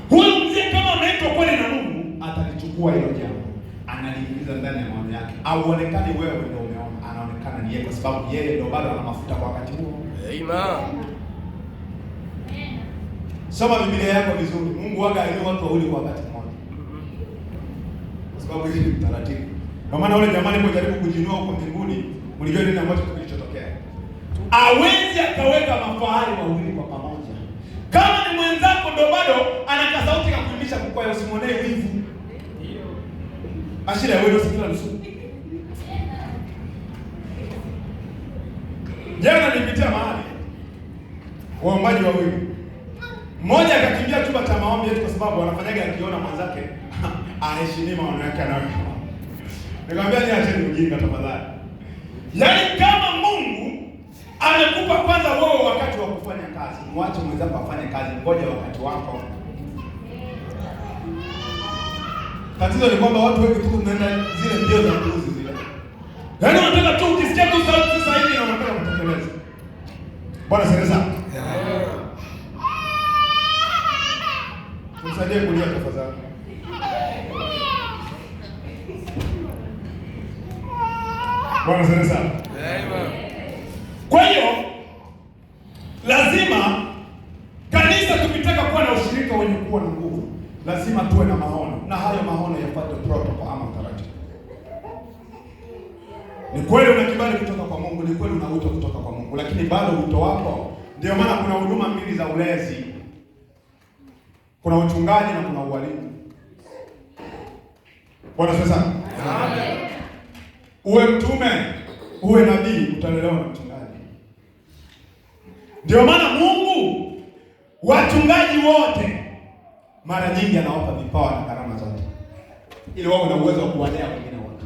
Huyu mzee kama unaitwa kweli na Mungu, atalichukua hilo jambo, analiingiza ndani ya maono yake. Auonekane wewe ndio umeona, anaonekana ni yeye kwa sababu yeye ndio bado ana mafuta kwa wakati huo. Amen. Soma Biblia yako vizuri. Mungu waga alio watu wawili kwa wakati mmoja. Kwa sababu hili ni taratibu. Kwa maana wale jamani mjaribu kujinua huko mbinguni, mlijua nini ambacho kilichotokea. Hawezi akaweka mafahari wawili kwa pamoja. Kama ni mwenzako ndio bado ana sauti ya kuimbisha kwa usimwonee wivu. Ashira wewe usikila nusu. Jana nilipitia mahali waombaji wawili. Mmoja akakimbia chumba cha maombi yetu kwa sababu anafanyaga akiona mwenzake aheshimia maono yake anayo. Nikamwambia ni acheni ujinga tafadhali. Yaani kama Mungu amekupa kwanza wewe wakati wa kufanya kazi, mwache mwenzako afanye kazi, ngoja wakati wako. Tatizo ni kwamba watu wengi tu tunaenda zile mbio za mbuzi zile. Yaani unataka tu ukisikia tu sauti sasa hivi na unataka kutekeleza. Bwana sasa. Msaidie kulia tafadhali. Bwana sasa. Amen. Kwa hiyo lazima kanisa tukitaka kuwa na ushirika wenye kuwa na nguvu, lazima tuwe na maono, na hayo maono yafuate protocol ama taratibu. Ni kweli una kibali kutoka kwa Mungu, ni kweli una wito kutoka kwa Mungu, lakini bado wito wako. Ndio maana kuna huduma mbili za ulezi. Kuna uchungaji na kuna ualimu. Bwana sasa. Amen. Uwe mtume, uwe nabii, utalelewa na mchungaji. Ndio maana Mungu wachungaji wote mara nyingi anawapa vipawa na karama zote, ili wao na uwezo wa kuwalea wengine wote.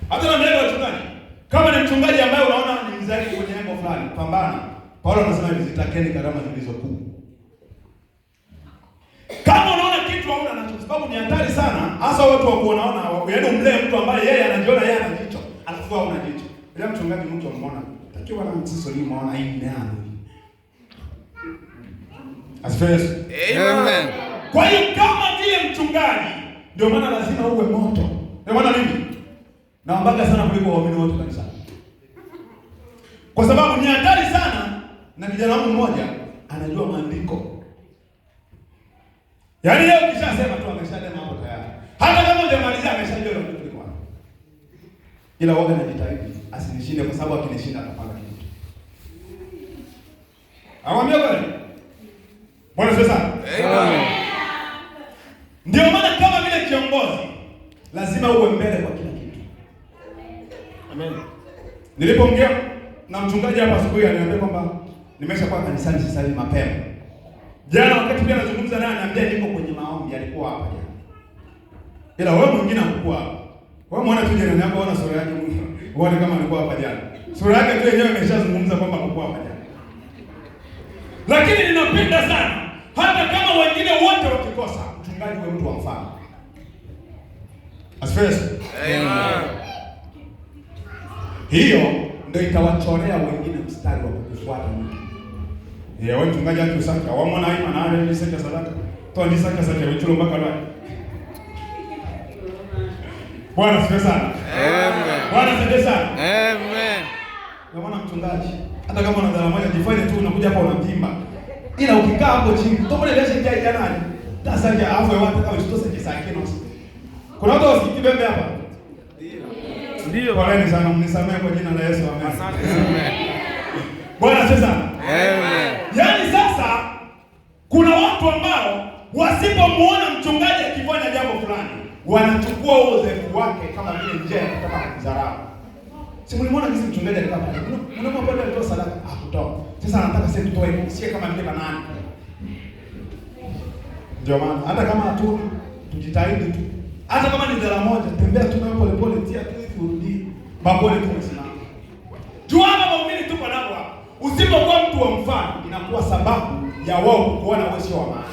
Hata na mbele wachungaji, kama ni mchungaji ambaye unaona ni mzaifu kwenye jambo fulani, pambana. Paulo anasema hivi, zitakeni karama zilizokuu. Kama unaona kitu hauna nacho, sababu ni hatari sana, hasa watu wa kuonaona, yaani mlee mtu ambaye yeye anajiona yeye ana jicho, alafu hauna jicho. Bila mchungaji mtu anaona, takiwa na msiso limo maana hii ni nani? Asifiwe. Amen. Kwa hiyo kama vile mchungaji, ndio maana lazima uwe moto. Ndio maana mimi naombaga sana kuliko waamini wote kanisa. Kwa sababu ni hatari sana, na kijana wangu mmoja anajua maandiko. Yaani leo ukishasema tu ameshadema hapo tayari. Hata kama hujamalizia ameshajua ndio kitu kwa. Ila woga anajitahidi asinishinde kwa sababu akinishinda atapanga kitu. Awambia kweli? Bwana sasa. Amen. Ndio maana kama vile kiongozi lazima uwe mbele kwa kila kitu. Amen. Nilipoongea na mchungaji hapa asubuhi ananiambia kwamba nimeshakuwa kanisani sasa hivi mapema. Jana wakati pia nazungumza naye ananiambia niko kwenye maombi, alikuwa hapa jana. Ila wewe mwingine hakuwa hapa. Wewe muone tu jirani yako, ona sura yake mwingine. Uone kama alikuwa hapa jana. Sura yake tu yenyewe imeshazungumza kwamba alikuwa hapa jana. Lakini ninapenda sana hata kama wengine wote wakikosa, mchungaji wewe mtu wa mfano. Asifiwe. Amen. Hiyo ndio itawachorea wengine mstari wa kufuata mtu. Wewe mchungaji akisaka wamona haima na ale niseke sadaka. Toa nisaka sadaka wewe chulo mpaka leo. Bwana asifiwe sana. Amen. Bwana asifiwe sana. Amen. Ndio maana mchungaji, hata kama una dhala moja jifanye tu unakuja hapa unatimba. Ila ukikaa hapo chini, tobole lesi kia janani. Tasanja afu ya watu kama tutose kisakino. Kuna watu wasikibembe hapa. Ndio. Poleni sana, mnisamehe kwa jina la Yesu. Amen. Amen. Bwana asifiwe sana. Amen. Yaani sasa kuna watu ambao wasipomuona mchungaji akifanya jambo fulani, wanachukua uzoefu wake kama vile njia ya kutaka kudharau. Si mlimuona kisi mchungaji alikuwa pale. Unaona bado alitoa sadaka, hakutoa. Sasa anataka sisi tutoe, sie kama vile banani. Ndio maana hata kama hatuna, tujitahidi tu. Hata kama ni dhala moja, tembea tu nayo pole pole, tia tu hivi urudi. Babole tu msimama. Jua kama waumini tuko nao hapa. Usipokuwa mtu wa mfano, inakuwa sababu ya wao kuona wewe sio wa maana.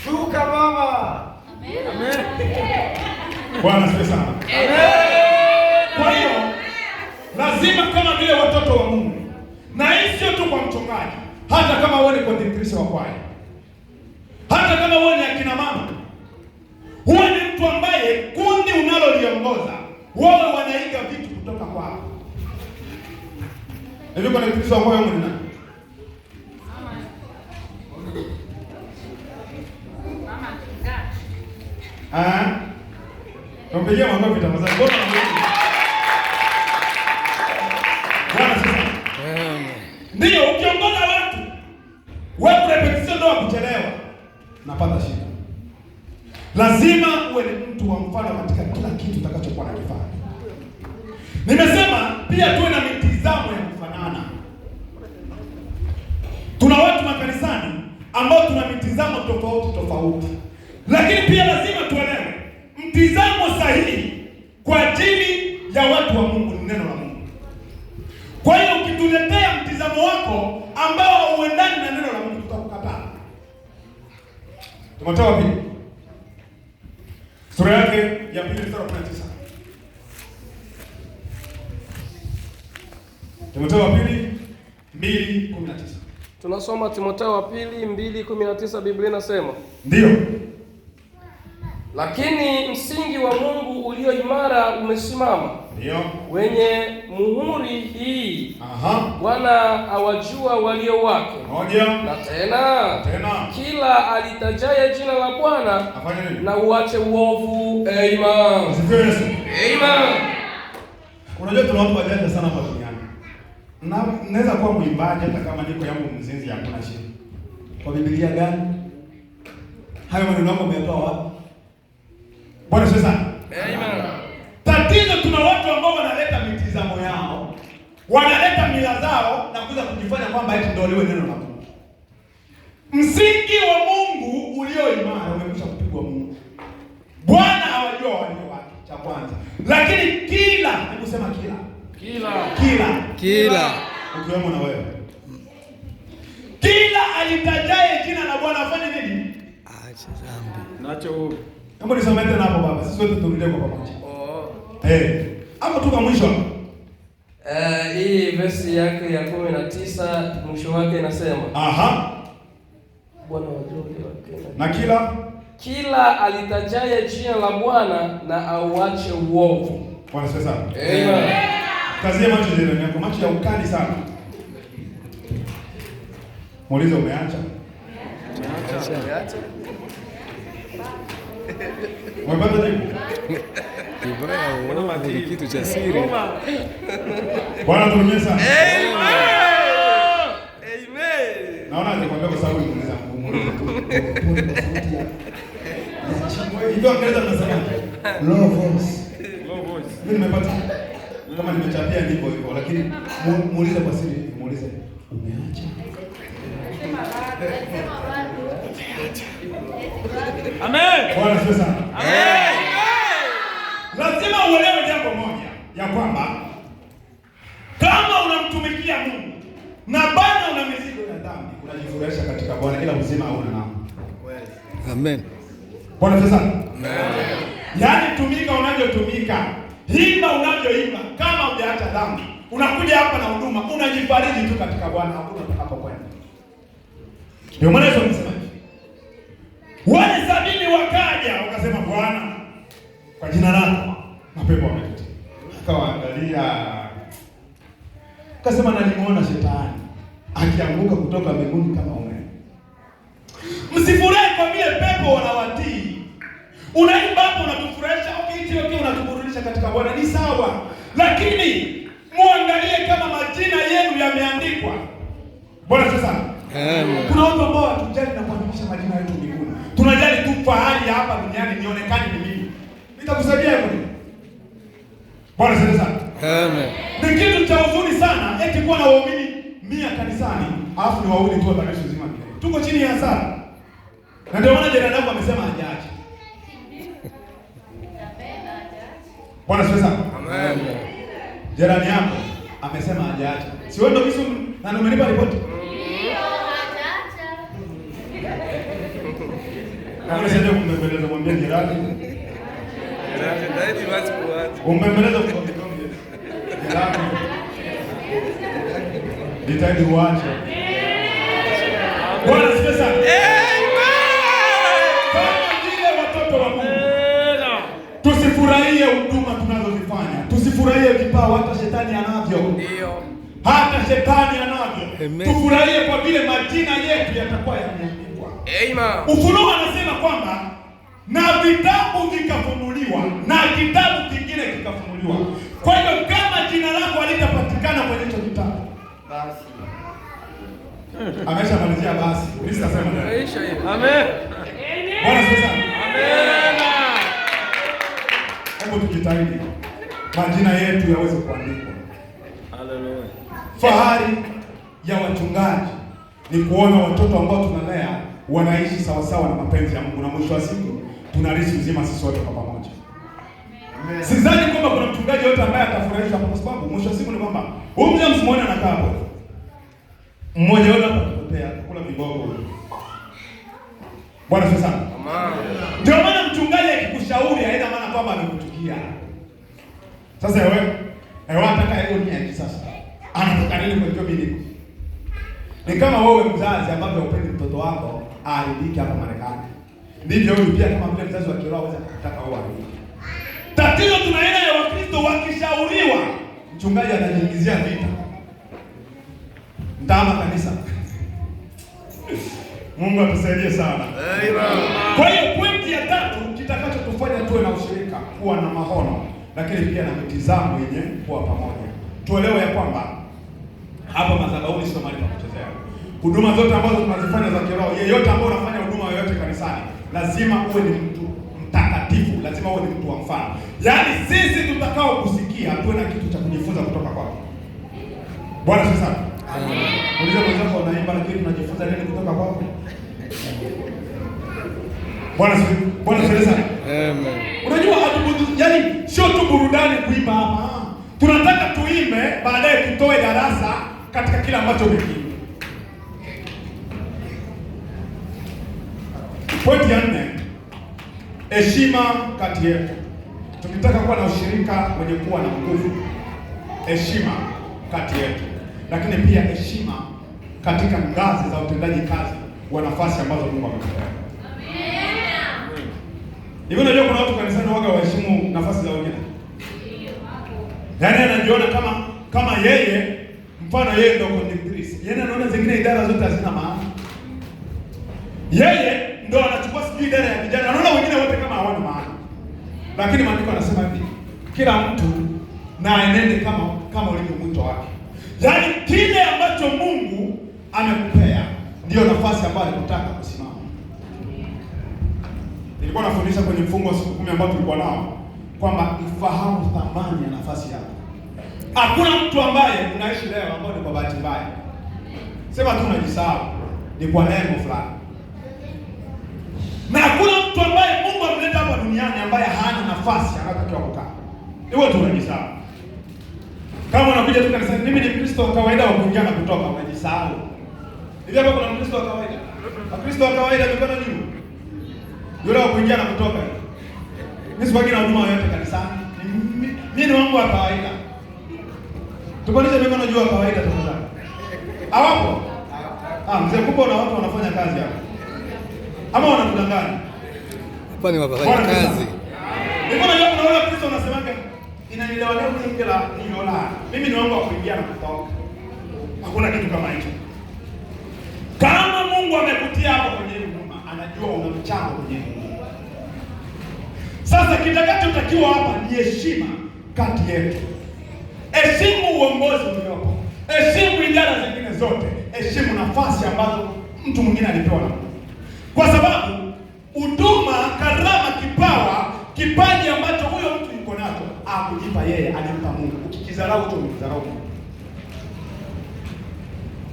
Tuka mama. Amen. Bwana asifiwe sana. Kwa hiyo lazima kama vile watoto wa Mungu, na hii sio tu kwa mchungaji, hata kama wewe ni conductor wa kwaya, hata kama wewe ni akina mama, huwe ni mtu ambaye kundi unaloliongoza wao wanaiga vitu kutoka kwako. Hivi kwa nini kwa moyo mwema? Tumpige makofi tafadhali. Bwana sasa. Ndio ukiongoza watu, wewe repetition ndio kuchelewa. Napata shida. Lazima uwe ni mtu wa mfano katika kila kitu utakachokuwa unakifanya. Nimesema pia tuwe na mitazamo ya kufanana. Tuna watu makanisani ambao tuna mitazamo tofauti. Lakini pia lazima tuelewe mtizamo sahihi kwa ajili ya watu wa Mungu ni neno la Mungu. Kwa hiyo ukituletea mtizamo wako ambao hauendani na neno la Mungu, tutakukataa. Timotheo wa pili sura yake ya 2 mstari wa 19. Timotheo wa pili 2:19. Tunasoma Timotheo wa pili 2:19, Biblia inasema, ndio, lakini msingi wa Mungu ulio imara umesimama, ndio, wenye muhuri hii. Bwana awajua walio wake. Moja. Na tena kila alitajaye jina la Bwana na uache uovu. Amen. Asifiwe Yesu. Amen. Unajua tuna watu wajanja sana hapa duniani. Naweza kuwa mwimbaji hata kama niko yangu mzinzi, hakuna shida. Kwa Biblia gani? Hayo maneno yangu umetoa wapi? Bwana sasa. Amen. Tatizo tuna watu ambao wanaleta mitizamo yao, wanaleta mila zao na kuja kujifanya kwamba eti ndio liwe neno la Mungu. Msingi wa Mungu ulio imara umekwisha kupigwa Mungu. Bwana hawajua walio wake, cha kwanza. Lakini hebu sema kila ukiwemo na wewe. Kila alitajaye jina la Bwana afanye nini? Aache dhambi. Nacho huru. Hebu nisome tena hapo baba. Sisi wote turudie kwa pamoja. Hapo tu kwa mwisho. Hii verse yake ya 19 mwisho wake inasema, Bwana wajua wake. Na kila alitajaye jina la Bwana na auache uovu. Bwana sasa. Amen. Kazie macho jirani yako, macho ya ukali sana. Muulize umeacha? Acha. Umepata jibu? Ibaya ni kitu cha siri. Bwana turumie sana. Amen. Naona nikwambia kwa sababu niuliza Mungu. Hivyo angeza tunasema low voice. Mimi nimepata. Kama nimechapia ndivyo hivyo, lakini muulize kwa siri, muulize umeacha? Amen. Bwana sasa. Amen. Lazima uelewe jambo moja ya kwamba kama unamtumikia Mungu na bado una mizigo dhambi unajifurahisha katika Bwana, ila uzima hauna nao. Amen. Bwana sasa. Amen. Yaani tumika unavyotumika, imba unavyoimba, kama hujaacha dhambi, unakuja hapa na huduma, unajifariji tu katika Bwana, hakuna utakapokwenda. Ndio maana Yesu alisema wale 70 wakaja wakasema, Bwana, kwa jina lako mapepo wametoka. Akawaangalia akasema, nalimuona shetani akianguka kutoka mbinguni kama umeme. Msifurahi kwa vile pepo wanawatii. Unaimba hapo unatufurahisha, okay, unatuburudisha katika Bwana, ni sawa. Lakini muangalie kama majina yenu yameandikwa. Bwana sasa. Amen. Kuna watu ambao hatujali na kuandikisha majina yetu mbinguni. Tunajali tu fahari hapa duniani nionekane ni mimi. Nitakusaidia hapo. Bwana sasa. Amen. Ni kitu cha huzuni sana eti kuwa na waumini 100 kanisani, alafu ni waumini tu wa kanisa zima. Tuko chini ya hasara. Na ndio maana jirani yako amesema hajaacha. Bwana sasa. Amen. Jirani yako amesema hajaacha. Si wewe ndio kisu na umenipa ripoti? Kama sasa kumbembeleza mwambie jirani. Jirani ndio basi kuacha. Umbembeleza kwa kikombe. Jirani. Nitaidi uache. Bwana sasa. Kama vile watoto wa Mungu. Tusifurahie huduma tunazozifanya. Tusifurahie vipawa hata shetani anavyo. Ndio. Hata shetani anavyo. Tufurahie kwa vile majina yetu yatakuwa yameandikwa. Amen. Ufunuo anasema kwamba na vitabu vikafunuliwa na kitabu kingine kikafunuliwa. Kwa hiyo kama jina lako halitapatikana kwenye hicho kitabu, basi ameshamalizia basi. Mimi sitasema tena. Amen. Bwana sasa. Amen. Hebu tujitahidi majina yetu yaweze kuandikwa. Haleluya. Fahari ya wachungaji ni kuona watoto ambao tunalea wanaishi sawa sawa na mapenzi ya Mungu, na mwisho wa siku tunarithi uzima sisi wote kwa pamoja. Amen. Sidhani kwamba kuna mchungaji yote ambaye atafurahisha kwa sababu mwisho wa siku ni kwamba huyu mzee msimuone anakaa hapo. Mmoja wao atapotea kula migogo. Bwana sasa. Amen. Ndio maana mchungaji akikushauri haina maana kwamba amekuchukia. Sasa wewe anataka hiyo ni ya kisasa. Anataka nini kwa hiyo mimi? Ni kama wewe mzazi ambaye upendi mtoto wako aharibike hapa Marekani. Ndivyo huyu pia kama vile mzazi wa kiroho anaweza kutaka wewe aharibike. Tatizo tunaenda ya Wakristo wakishauriwa, mchungaji anajiingizia vita. Ndama kanisa. Mungu atusaidie sana. Amen. Kwa hiyo pointi ya 3 kitakachotufanya tuwe na ushirika, kuwa na maono, lakini pia na mitazamo yenye kuwa pamoja. Tuelewe ya kwamba hapa madhabahuni sio mahali pa kuchezea. Huduma zote ambazo tunazifanya za kiroho, yeyote ambaye unafanya huduma yoyote kanisani, lazima uwe ni mtu mtakatifu, lazima uwe ni mtu wa mfano. Yaani sisi tutakao kusikia tuwe na kitu cha kujifunza kutoka kwako. Bwana sasa. Amen. Uliza mwenzako unaimba lakini tunajifunza nini kutoka kwako? Bwana sasa. Amen. Unajua yaani sio tu burudani kuimba hapa. Tunataka tuimbe baadaye tutoe darasa katika kila ambacho umekiimba. Pointi ya 4. Heshima kati yetu. Tukitaka kuwa na ushirika wenye kuwa na nguvu, heshima kati yetu. Lakini pia heshima katika ngazi za utendaji kazi wa nafasi ambazo Mungu ametupea. Amen. Hivi unajua kuna watu kanisani waga waheshimu nafasi za wengine. Yaani anajiona kama yeye, mfano yeye ndio conductress. Yaani anaona zingine idara zote hazina maana. Yeye ndio anachukua sijui idara ya vijana. Anaona wengine wote kama hawana maana. Lakini maandiko yanasema hivi, kila mtu na aenende kama ulivyo mwito wake. Yaani kile ambacho Mungu amekupea ndio nafasi ambayo alikutaka kusimama. Nilikuwa nafundisha kwenye mfungo wa siku 10 ambao tulikuwa nao kwamba ifahamu thamani ya nafasi yako. Hakuna mtu ambaye unaishi leo ambao ni kwa bahati mbaya. Sema tu unajisahau, ni kwa lengo fulani. Na hakuna mtu ambaye Mungu amleta hapa duniani ambaye hana nafasi anayotakiwa kukaa. Ni wewe tu unajisahau. Kama unakuja tu kanisani, mimi ni Mkristo wa kawaida wa kuingia na kutoka, unajisahau. Hivi hapa kuna Mkristo wa kawaida. Wakristo wa kawaida mikono juu. Yule wa kuingia na kutoka. Mimi sipagi na huduma yote kanisani. Mimi ni wangu wa kawaida. Tupandishe mikono juu wa kawaida tafadhali. Hawapo? Mzee kubwa na watu wanafanya kazi hapa. Ama wanatudanganya? Hapa ni wafanya kazi. Mikono juu kuna wale Kristo wanasemaga inanielewa leo nyingi la niola. Mimi ni wangu wa kuingia na kutoka. Hakuna kitu kama hicho. Kama Mungu amekutia hapo kwenye huduma, anajua una mchango kwenye huduma. Sasa kitakachotakiwa hapa ni heshima kati yetu. Heshimu uongozi uliopo. Heshimu idara zingine zote. Heshimu nafasi ambazo mtu mwingine alipewa na Mungu. Kwa sababu huduma, karama, kipawa, kipaji ambacho huyo mtu yuko nacho, akujipa yeye, alimpa Mungu. Ukikidharau hicho umekidharau Mungu.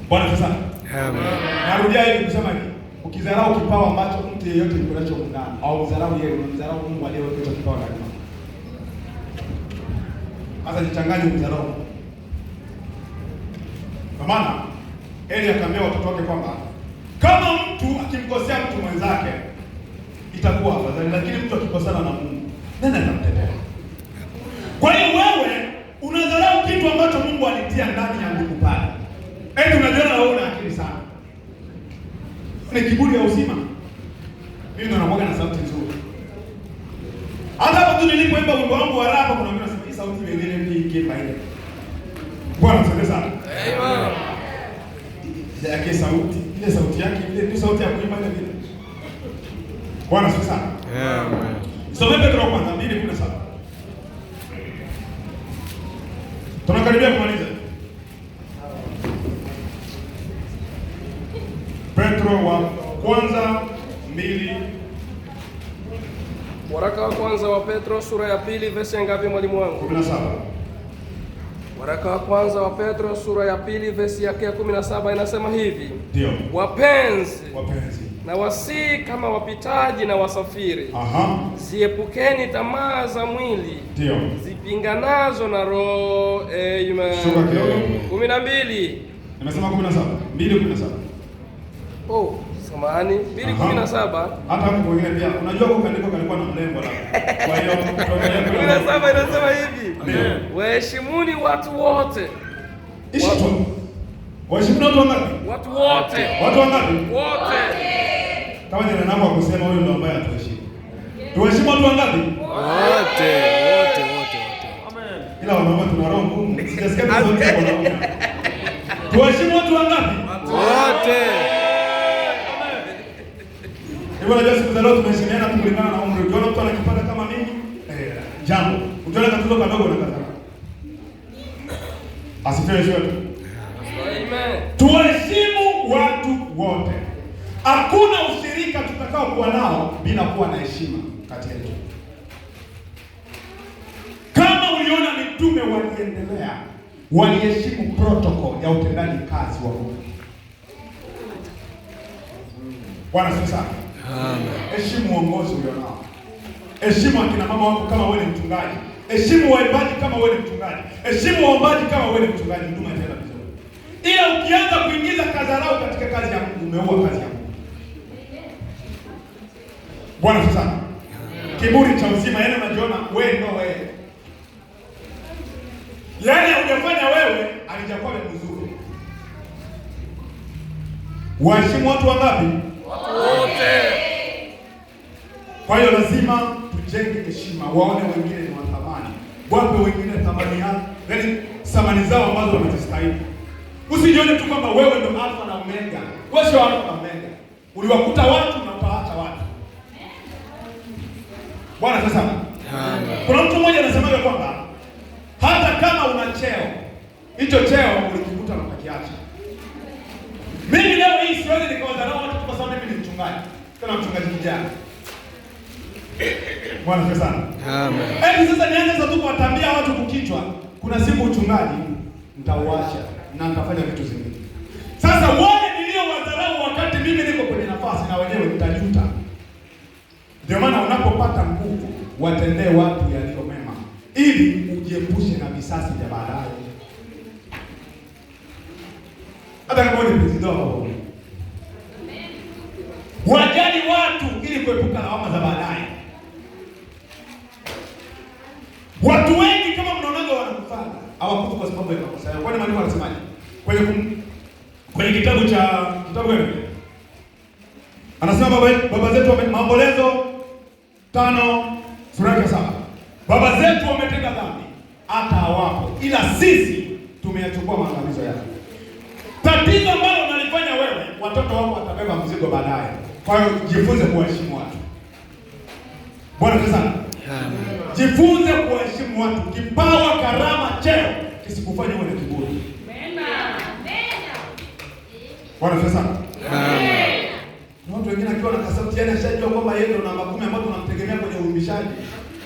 Bwana sasa. Amen. Narudia hivi kusema hivi. Ukidharau kipawa ambacho mtu yeyote yuko nacho ndani, au udharau yeye, unamdharau Mungu aliyeweka hicho kipawa ndani. Sasa jichanganye udharau. Kwa maana Eli akaambia watoto wake kwamba kama mtu akimkosea mtu mwenzake itakuwa afadhali, lakini mtu akikosana na Mungu, nani atamtetea? Kwa hiyo wewe unadharau kitu ambacho Mungu alitia ndani ya ndugu pale. Eti unajiona wewe una akili sana. Ni kiburi ya uzima. Mimi ndo nakuwa na sauti nzuri. Hata hapo nilipoimba wimbo wangu wa rap, kuna mtu anasema hii sauti ile ile ikiimba ile. Bwana msante sana. Amen. Ile sauti, ile sauti yake, ile tu sauti ya kuimba ile vile. Bwana msante sana. Amen. Soma Petro kwanza 2:17. Tunakaribia kumaliza. Petro wa kwanza 2. Waraka wa kwanza wa Petro sura ya 2 verse ngapi mwalimu wangu? 17. Waraka wa kwanza wa Petro sura ya 2 verse yake ya 17 inasema hivi. Ndio. Wapenzi. Wapenzi. Na wasii kama wapitaji na wasafiri. Aha. Siepukeni tamaa za mwili. Ndio. Zipinganazo na roho. Sura 12. Nimesema 17. 2:17. Oh, samahani, 2:17. Hata hapo wengine pia unajua kwa kaandiko kalikuwa na mlengo la. Kwa hiyo 17 inasema hivi. Waheshimuni watu wote. Ishito. Waheshimuni watu wangapi? Watu wote. Watu wangapi? Wote. Kama jina langu akusema huyo ndio ambaye atuheshimu. Tuheshimu watu wangapi? Wote. Amen. Ila wanaume tuna roho ngumu. Sijasikia sauti ya wanaume. Tuwaheshimu watu wangapi? Wote. Hivyo najua siku za leo tumeheshimiana kulingana na umri. Ukiona mtu anakipata kama mimi, jambo. Ukiona katoto kadogo na kazana. Asifiwe Yesu. Amen. Tuwaheshimu watu wote. Hakuna ushirika tutakao kuwa nao bila kuwa na heshima kati yetu. Kama uliona mitume waliendelea, waliheshimu protocol ya utendaji kazi wa Mungu. Bwana sasa. Amen. Heshimu uongozi ulionao. Heshimu akina mama wako kama wewe ni mchungaji. Heshimu waimbaji kama wewe ni mchungaji. Heshimu waombaji kama wewe ni mchungaji. Huduma itaenda vizuri. Ila ukianza kuingiza kadharau katika kazi ya Mungu, umeua kazi ya Mungu. Bwana sasa. Kiburi cha uzima, yaani unajiona wewe ndio wewe. Yaani hujafanya wewe, alijakuwa mzuri. Waheshimu watu wangapi? Watu wote. Kwa hiyo lazima tujenge heshima, waone wengine ni wa thamani. Wape wengine thamani yao, yaani thamani zao ambazo wanazistahili. Usijione tu kwamba wewe ndio alfa na omega. Wewe sio alfa na omega. Uliwakuta watu na utaacha watu. Bwana sasa. Kuna mtu mmoja anasemaga kwamba hata kama una cheo, hicho cheo ulikikuta na ukakiacha. Mimi leo hii siwezi nikawadharau watu kwa sababu mimi ni mchungaji. Tena mchungaji kijana. Bwana sasa. Amen. Sasa nianze sasa tu kuwatambia watu kukichwa. Kuna siku uchungaji nitauacha na nitafanya vitu zingine. Sasa wale niliowadharau wakati mimi niko kwenye nafasi na wenyewe nitajuta. Ndio maana unapopata nguvu, watendee watu yaliyo mema ili ujiepushe na visasi vya baadaye. Hata kama ni president wako, wajali watu ili kuepuka lawama za baadaye. Watu wengi kama mnaonaga wanakufanya hawakufa kwa sababu ya makosa yao. Kwani maandiko yanasemaje? Kwenye kitabu gani? Anasema baba zetu Maombolezo 5:7. Baba zetu wametenda dhambi hata hawapo, ila sisi tumeyachukua maangamizo yao. Tatizo ambalo unalifanya wewe, watoto wako watabeba mzigo baadaye. Kwa hiyo jifunze kuwaheshimu watu. Bwana sana. Jifunze kuwaheshimu watu. Kipawa, karama, cheo kisikufanye uwe na kiburi. Bwana sana. Amen. Watu wengine akiwa na kasauti yani ashajua kwamba yeye ndo namba 10 ambayo tunamtegemea kwenye uimbishaji.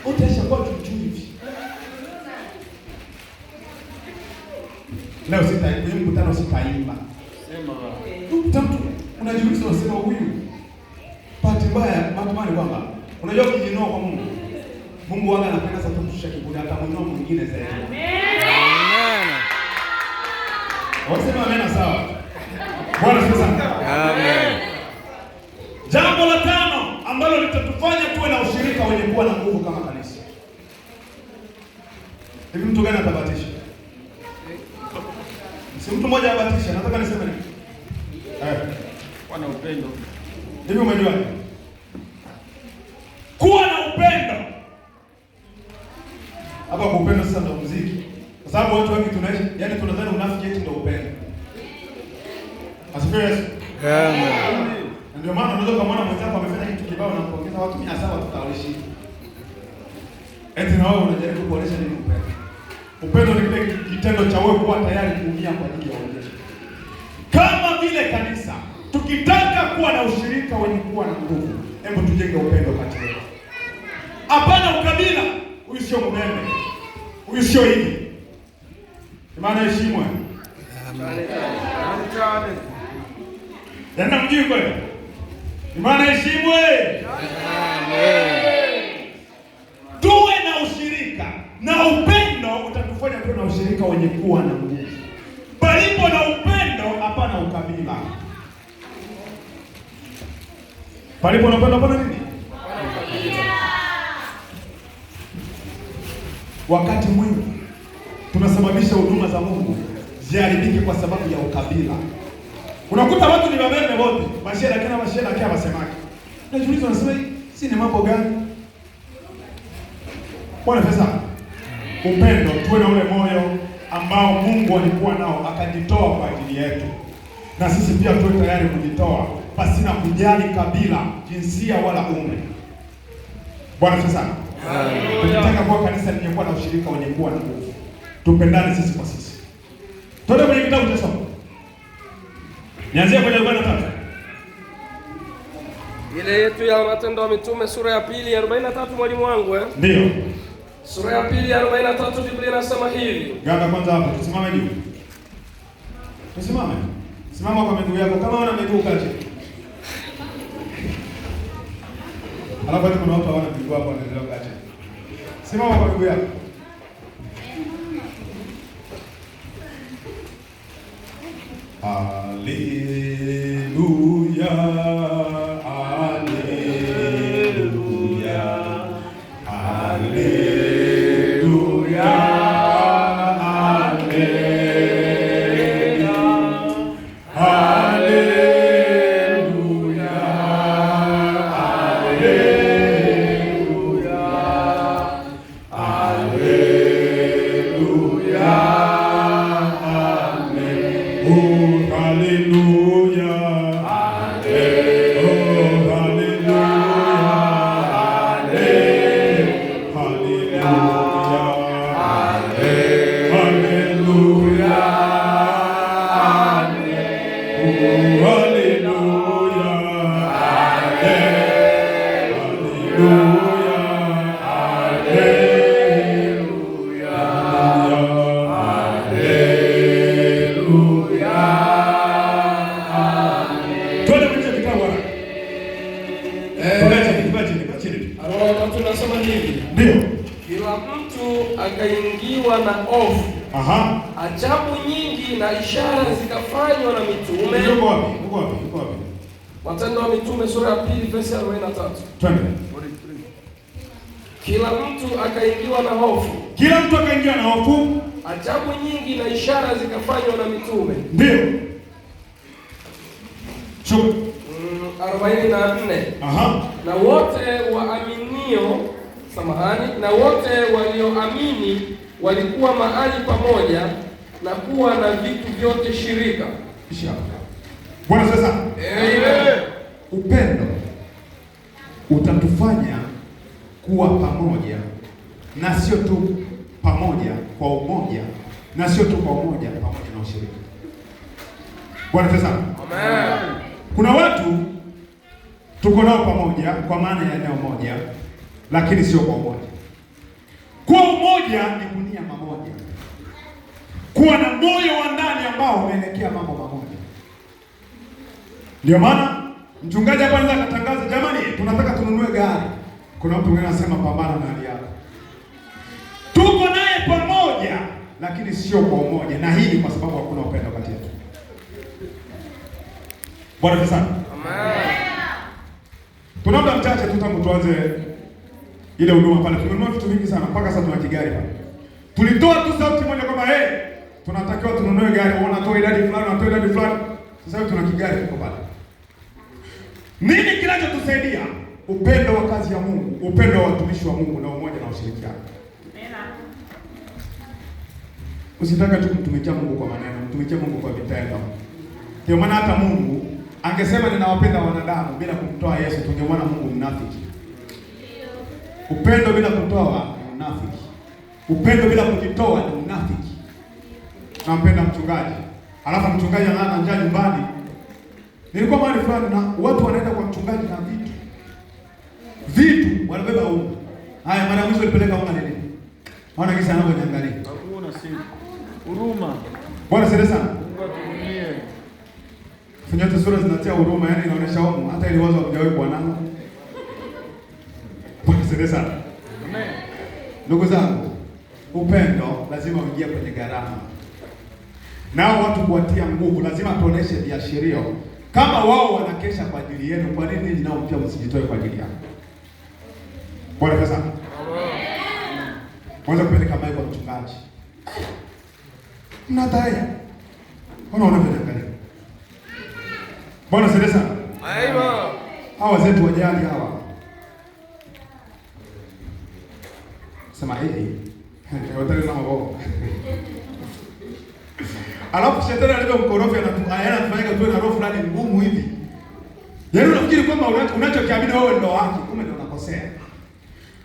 Utaisha kwa chuchu hivi. Leo kwenye mkutano sitaimba. Sema. Unajiuliza unasema huyu. Bahati mbaya, matumani kwamba unajua kujinoa kwa Mungu. Mungu wanga anapenda sana kushusha kiburi hata mwenyewe mwingine zaidi. Amen. Wasema amen sawa. Bwana sana. Amen. Jambo la 5 ambalo litatufanya tuwe na ushirika wenye kuwa na nguvu kama kanisa. Hivi mtu gani atabatisha? Si mtu mmoja abatisha, nataka niseme nini? Kuwa na upendo. Hivi umejua? Kuwa na upendo. Hapa kwa upendo sasa ndio muziki. Kwa sababu watu wengi tunaishi, yani tunadhani unafiki eti ndio upendo. Asifiwe Yesu. Amen. Ndio maana unaweza kumwona mwenzako amefanya kitu kibao na kuongeza watu 700 tutawalishi. Eti na wewe unajaribu kuonesha nini upendo? Upendo ni kile kitendo cha wewe kuwa tayari kuumia kwa ajili ya wengine. Kama vile kanisa, tukitaka kuwa na ushirika wenye kuwa na nguvu, hebu tujenge upendo kati yetu. Hapana ukabila, huyu sio mnene. Huyu sio hivi. Maana heshimwe. Amen. Ndio mjui kweli. Maana heshimwe. Amen. Tuwe na ushirika na upendo utatufanya tuwe na ushirika wenye kuwa na nguvu. Palipo na upendo hapana ukabila. Palipo na upendo hapana nini? Wakati mwingi tunasababisha huduma za Mungu ziharibike kwa sababu ya ukabila. Unakuta watu ni wabebe wote, mashera kia wasemaki. Unajiuliza unasema si ni mambo gani? Bwana pesa. Upendo, tuwe na ule moyo ambao Mungu alikuwa nao akajitoa kwa ajili yetu. Na sisi pia tuwe tayari kujitoa pasina kujali kabila, jinsia wala umri. Bwana pesa. Tunataka kuwa kanisa lenye kuwa na ushirika wenye kuwa na nguvu. Tupendane sisi kwa sisi. Twende kwenye kitabu cha Somo. Nianzie kwenye 43. Ile yetu ya Matendo ya Mitume sura ya 2 43 mwalimu wangu Ndio. Sura ya 2 43 Biblia inasema hivi. Ganga kwanza hapo tusimame juu. Tusimame. Simama kwa miguu yako kama una miguu kaje. Alafu kuna watu hawana miguu hapo wanaendelea kaje. Simama kwa miguu yako. Haleluya, haleluya, haleluya, haleluya, haleluya, haleluya, tunasema hivi. Ndio. Kila mtu akaingiwa na hofu. Ajabu nyingi na ishara zikafanywa na mitume. Uko wapi? Matendo ya Mitume sura ya 2 verse 43. Twende. Kila mtu akaingiwa na hofu. Kila mtu akaingiwa na hofu. Ajabu nyingi na ishara zikafanywa na mitume. Ndio. 44. Aha. Na wote waaminio, na wote walioamini walikuwa mahali pamoja na kuwa na vitu vyote shirika. Bwana sasa. Amen. Upendo utatufanya kuwa pamoja, na sio tu pamoja kwa umoja, na sio tu kwa umoja pamoja na ushirika. Bwana sasa. Amen. Kuna watu tuko nao pamoja kwa maana ya eneo moja, lakini sio kwa umoja. Kwa umoja ni kunia mamoja, kuwa na moyo wa ndani ambao unaelekea mambo mamoja. Ndio maana mchungaji hapa anaweza akatangaza, jamani, tunataka tununue gari. Kuna mtu mwingine anasema pambana na hali yako. Tuko naye pamoja, lakini sio kwa umoja, na hii ni kwa sababu hakuna upendo kati yetu. Bwana sana. Amen. Tuna muda mchache tu tangu tuanze ile huduma pale. Tumenunua vitu vingi sana mpaka sasa tuna kigari pale. Tulitoa tu sauti moja kwamba tunatakiwa tununue gari, wanatoa idadi fulani, wanatoa idadi fulani. Sasa hivi tuna kigari kiko pale. Nini kinachotusaidia? Upendo wa kazi ya Mungu, upendo wa watumishi wa Mungu na umoja na ushirikiano. Usitaka tu kumtumikia Mungu kwa maneno, mtumikie Mungu kwa vitendo. Ndio maana hata Mungu angesema ninawapenda wanadamu bila kumtoa Yesu, tungemwona Mungu mnafiki. Upendo bila kutoa ni mnafiki. Upendo bila kujitoa ni mnafiki. Nampenda mchungaji, alafu mchungaji analala njaa nyumbani. Nilikuwa mahali fulani na watu wanaenda kwa mchungaji na vitu wanabeba unga. Haya, mara mwisho nilipeleka unga nini? Maana kisa anavyoniangalia. Hakuna siku. Huruma. Bwana sasa sana. Mungu atuhurumie. Funyote sura zinatia huruma, yani inaonyesha homo hata ile wazo hajawahi kuwa nalo. Bwana sasa sana. Amen. Ndugu zangu, upendo lazima uingie kwenye gharama. Nao watu kuwatia nguvu lazima tuoneshe viashirio. Kama wao wanakesha kwa ajili yenu, kwa nini ninyi nao pia msijitoe kwa ajili yao? Bwana sana. Kwanza kupeleka mai kwa mchungaji. Mnadhaya. Unaona vile. Bwana sasa. Amen. Hawa zetu wajali hawa. Sema watale na maboko. Alafu shetani alivyo mkorofi anatufanyika tuwe na roho fulani ngumu hivi. Yaani unafikiri kwamba unachokiamini wewe ndio haki, kumbe ndio unakosea.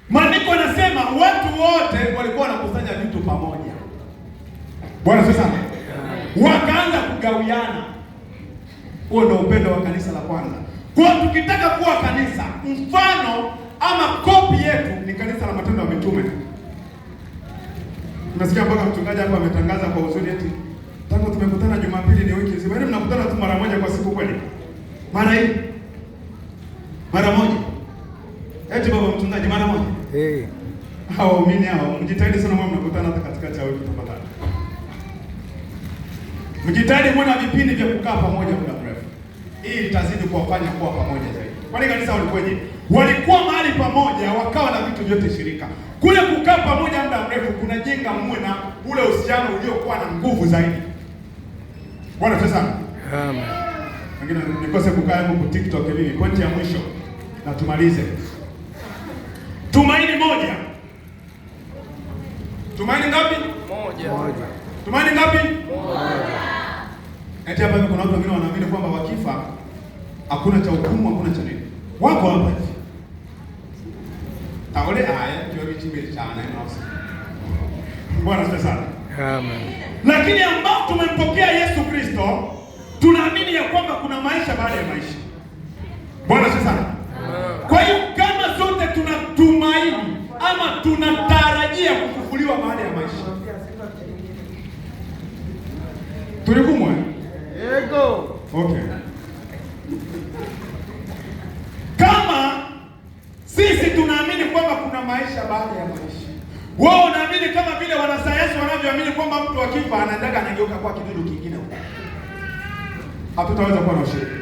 Maandiko yanasema watu wote walikuwa wanakusanya vitu pamoja. Bwana sasa wakaanza kugawiana. Huo ndio upendo wa kanisa la kwanza. Kwa tukitaka kuwa kanisa, mfano ama kopi yetu ni kanisa la Matendo ya Mitume. Unasikia mpaka mchungaji hapa ametangaza kwa uzuri eti tangu tumekutana Jumapili ni wiki nzima. Yaani mnakutana tu mara moja kwa siku kweli? Mara moja. Eti baba mchungaji mara moja. Hao waumini hao mjitahidi sana mwa mnakutana hata katikati ya wiki tupatane. Mjitahidi mwana vipindi vya kukaa pamoja muda mrefu. Hii itazidi kuwafanya kuwa pamoja zaidi. Kwani kanisa walikuwaje? Walikuwa mahali pamoja, wakawa na vitu vyote shirika. Kule kukaa pamoja muda mrefu kunajenga muwe na ule uhusiano uliokuwa na nguvu zaidi. Bwana sasa. Amen. Wengine nikose kukaa hapo kwa TikTok hivi. Pointi ya mwisho na tumalize. Tumaini moja. Tumaini ngapi? Moja. Tumaini ngapi? Moja. Eti hapa kuna watu wengine wanaamini kwamba wakifa hakuna cha hukumu, hakuna cha nini. Wako hapa hivi. Taole haya ndio kichimbe sana nafsi. Bwana asifiwe sana. Amen. Lakini ambao tumempokea Yesu Kristo, tunaamini ya kwamba kuna maisha baada ya maisha. Bwana asifiwe sana. Kwa hiyo kama sote tunatumaini ama tunatarajia kufufuliwa baada ya maisha. Tulikumwa? Yego. Okay. Kama sisi tunaamini kwamba kuna maisha baada ya maisha, wao wanaamini kama vile wanasayansi wanavyoamini kwamba mtu akifa anaendaga anageuka kwa kidudu kingine huko, hatutaweza kuwa na ushirika.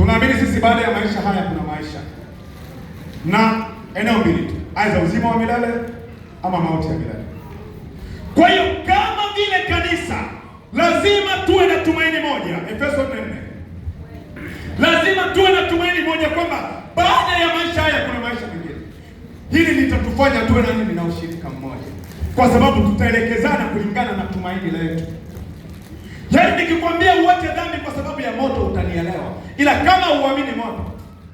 Tunaamini sisi baada ya maisha haya kuna maisha. Na eneo mbili tu. Aidha uzima wa milele ama mauti ya milele. Kwa hiyo kama vile kanisa lazima tuwe na tumaini moja. Efeso 4. Lazima tuwe na tumaini moja kwamba baada ya maisha haya kuna maisha mengine. Hili litatufanya tuwe na nini? Na ushirika mmoja. Kwa sababu tutaelekezana kulingana na tumaini letu. Yaani nikikwambia uache dhambi kwa sababu ya moto utanielewa. Ila kama uamini moto,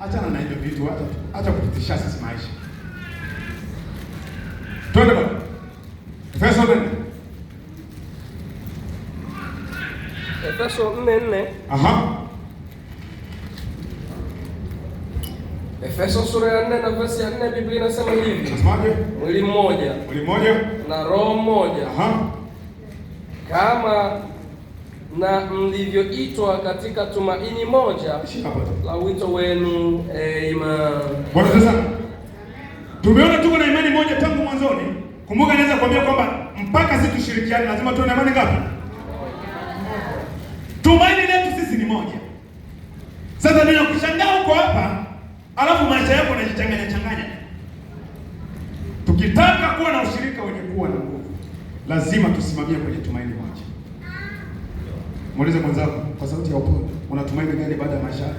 achana na hivyo vitu, acha kututisha sisi maisha. Twende bwana. Efeso 4. Efeso 4:4. Aha. Efeso sura ya 4 na verse ya 4, Biblia inasema hivi. Nasemaje? Mwili mmoja. Mwili mmoja Na roho moja. Aha. Kama na mlivyoitwa katika tumaini moja la wito wenu. Amen. Bwana sasa. Tumeona tuko na imani moja tangu mwanzoni. Kumbuka naweza kuambia kwamba mpaka sisi tushirikiane lazima tuwe na imani ngapi? Tumaini letu sisi ni moja. Sasa ninakushangaa uko hapa, alafu maisha yako yanajichanganya. Tukitaka kuwa na ushirika wenye kuwa na nguvu, lazima tusimamie kwenye tumaini moja. Muulize mwenzako kwa sauti ya upole, unatumaini gani baada ya maisha haya?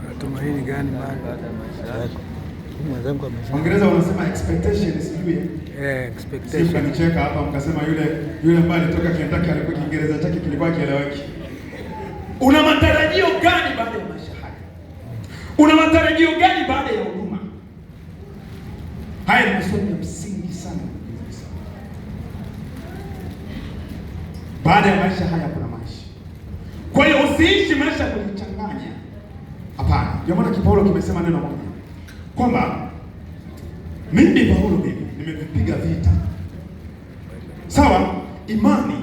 Unatumaini gani baada ya maisha haya? Mwenzangu amesema. Waingereza wanasema expectation, sijui. Expectation. Mkanicheka hapa mkasema yule ambaye alitoka Kentucky alikuwa Kiingereza chake kilikuwa kieleweki. Una matarajio gani baada ya maisha haya? Una matarajio gani baada ya huduma? Haya ni maswali ya msingi sana. Baada ya maisha haya kuna maisha. Kwa hiyo usiishi maisha kujichanganya. Hapana. Ndio maana Paulo kimesema neno moja. Kwamba mimi Paulo nimevipiga vita. Sawa? Imani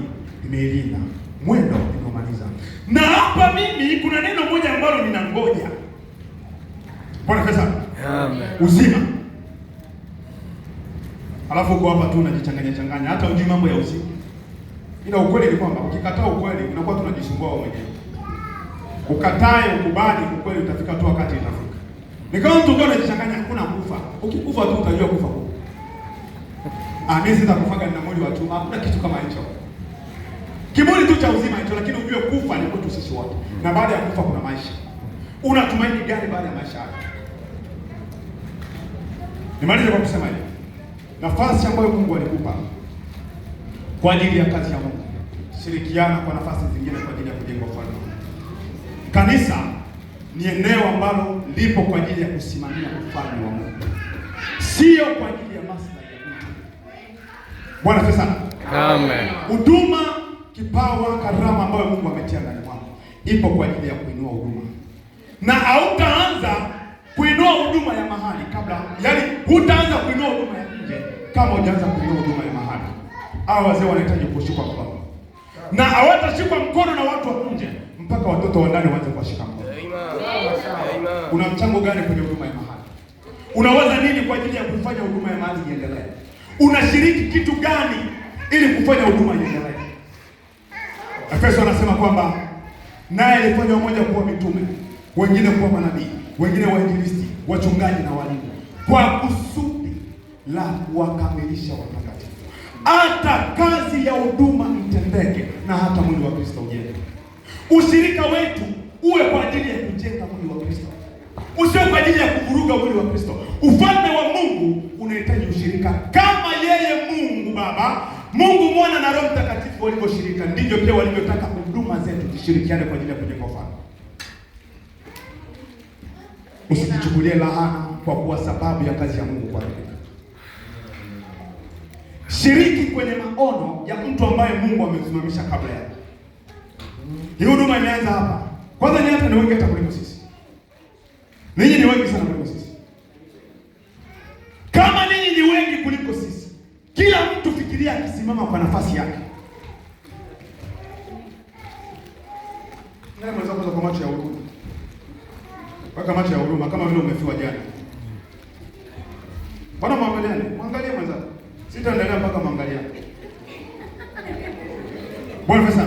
nimeilinda. Mwendo nimemaliza. Na hapa mimi kuna neno moja ambalo ninangoja. Bwana pesa. Amen. Uzima. Alafu uko hapa tu unajichanganya hata ujui mambo ya uzima. Ila ukweli ni kwamba ukikataa ukweli unakuwa tunajisumbua wewe mwenyewe. Ukatae ukubali ukweli utafika tu wakati itafika. Ni kama mtu ukiwa unajichanganya hakuna kufa. Ukikufa tu utajua kufa. Mimi sitakufaga na mwili wa tu. Hakuna kitu kama hicho. Kiburi tu cha uzima hicho, lakini ujue kufa ni kwetu sisi wote. Na baada ya kufa kuna maisha. Unatumaini gani baada ya maisha haya? Nimalize kwa kusema hivi. Nafasi ambayo Mungu alikupa kwa ajili ya kazi ya Mungu. Shirikiana kwa nafasi zingine kwa ajili ya kujenga ufalme. Kanisa ni eneo ambalo lipo kwa ajili ya kusimamia ufalme wa Mungu. Sio kwa ajili ya maslahi ya mtu. Bwana asifiwe sana. Amen. Huduma, kipawa, karama ambayo Mungu ametia ndani mwako ipo kwa ajili ya kuinua huduma. Na hautaanza kuinua huduma ya mahali kabla, yaani hutaanza kuinua huduma ya nje kama hujaanza kuinua huduma ya mahali. Hao wazee wanahitaji kushikwa mkono. Na hawatashikwa mkono na watu wa nje mpaka watoto wa ndani waanze kuwashika mkono. Amen. Una mchango gani kwenye huduma ya mahali? Unawaza nini kwa ajili ya kufanya huduma ya mahali iendelee? Unashiriki kitu gani ili kufanya huduma iendelee? Efeso anasema kwamba naye alifanya mmoja kuwa mitume, wengine kuwa manabii, wengine wainjilisti, wachungaji na walimu, kwa kusudi la kuwakamilisha watakatifu, hata kazi ya huduma itendeke na hata mwili wa Kristo ujenge. Ushirika wetu uwe kwa ajili ya kujenga mwili wa Kristo, usiwe kwa ajili ya kuvuruga mwili wa Kristo. Ufalme wa Mungu unahitaji ushirika. Kama yeye Mungu Baba, Mungu Mwana na Roho Mtakatifu walivyoshirika, ndivyo pia walivyotaka huduma zetu tushirikiane kwa ajili ya kujenga ufalme. Usijichukulie laana kwa kuwa sababu ya kazi ya Mungu kuharibika. Shiriki kwenye maono ya mtu ambaye Mungu amesimamisha kabla yako. Hii huduma imeanza hapa. Kwanza ni hata ni wengi hata kuliko sisi. Ninyi ni wengi sana kuliko sisi. Kama ninyi ni wengi kuliko sisi, kila mtu fikiria akisimama kwa nafasi yake. Nani mweza kwa macho ya huruma? Weka macho ya huruma kama vile umefiwa jana. Bwana mwangaliane, mwangalie mwenzako. Sitaendelea mpaka mwangalia. Bwana pesa.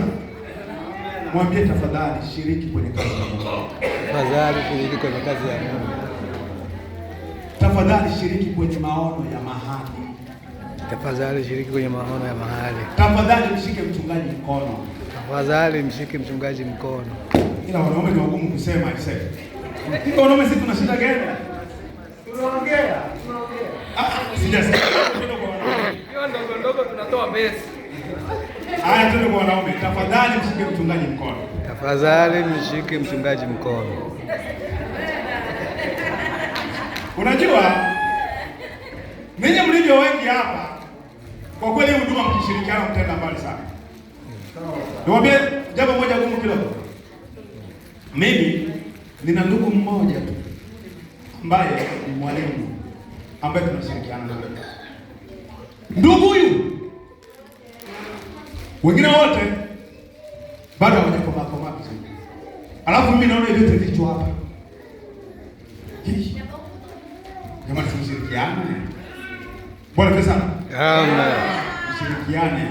Mwambie tafadhali shiriki kwenye kazi ya Mungu. Tafadhali shiriki kwenye kazi ya Mungu. Tafadhali shiriki kwenye maono ya mahali. Tafadhali shiriki kwenye maono ya mahali. Tafadhali mshike mchungaji mkono. Tafadhali mshike mchungaji mkono. Ila wanaume ni wagumu kusema iseme. Iko wanaume sisi tuna shida gani? Tunaongea. Sijasema kwa wanaume. Hiyo ndogo tunatoa besi. Haya, twende kwa wanaume. Tafadhali mshike mchungaji mkono. Tafadhali mshike mchungaji mkono. Unajua ninyi mlivyo wengi hapa, kwa kweli huduma mkishirikiana mtenda mbali sana. Niwaambie jambo moja gumu kidogo. Mimi nina ndugu mmoja tu ambaye ni mwalimu ambaye tunashirikiana naye. Ndugu huyu, wengine wote bado hawajakomaa vizuri. Alafu mimi naona ile vitu hapa. Jamani, tushirikiane. Bwana pesa. Amen. Tushirikiane.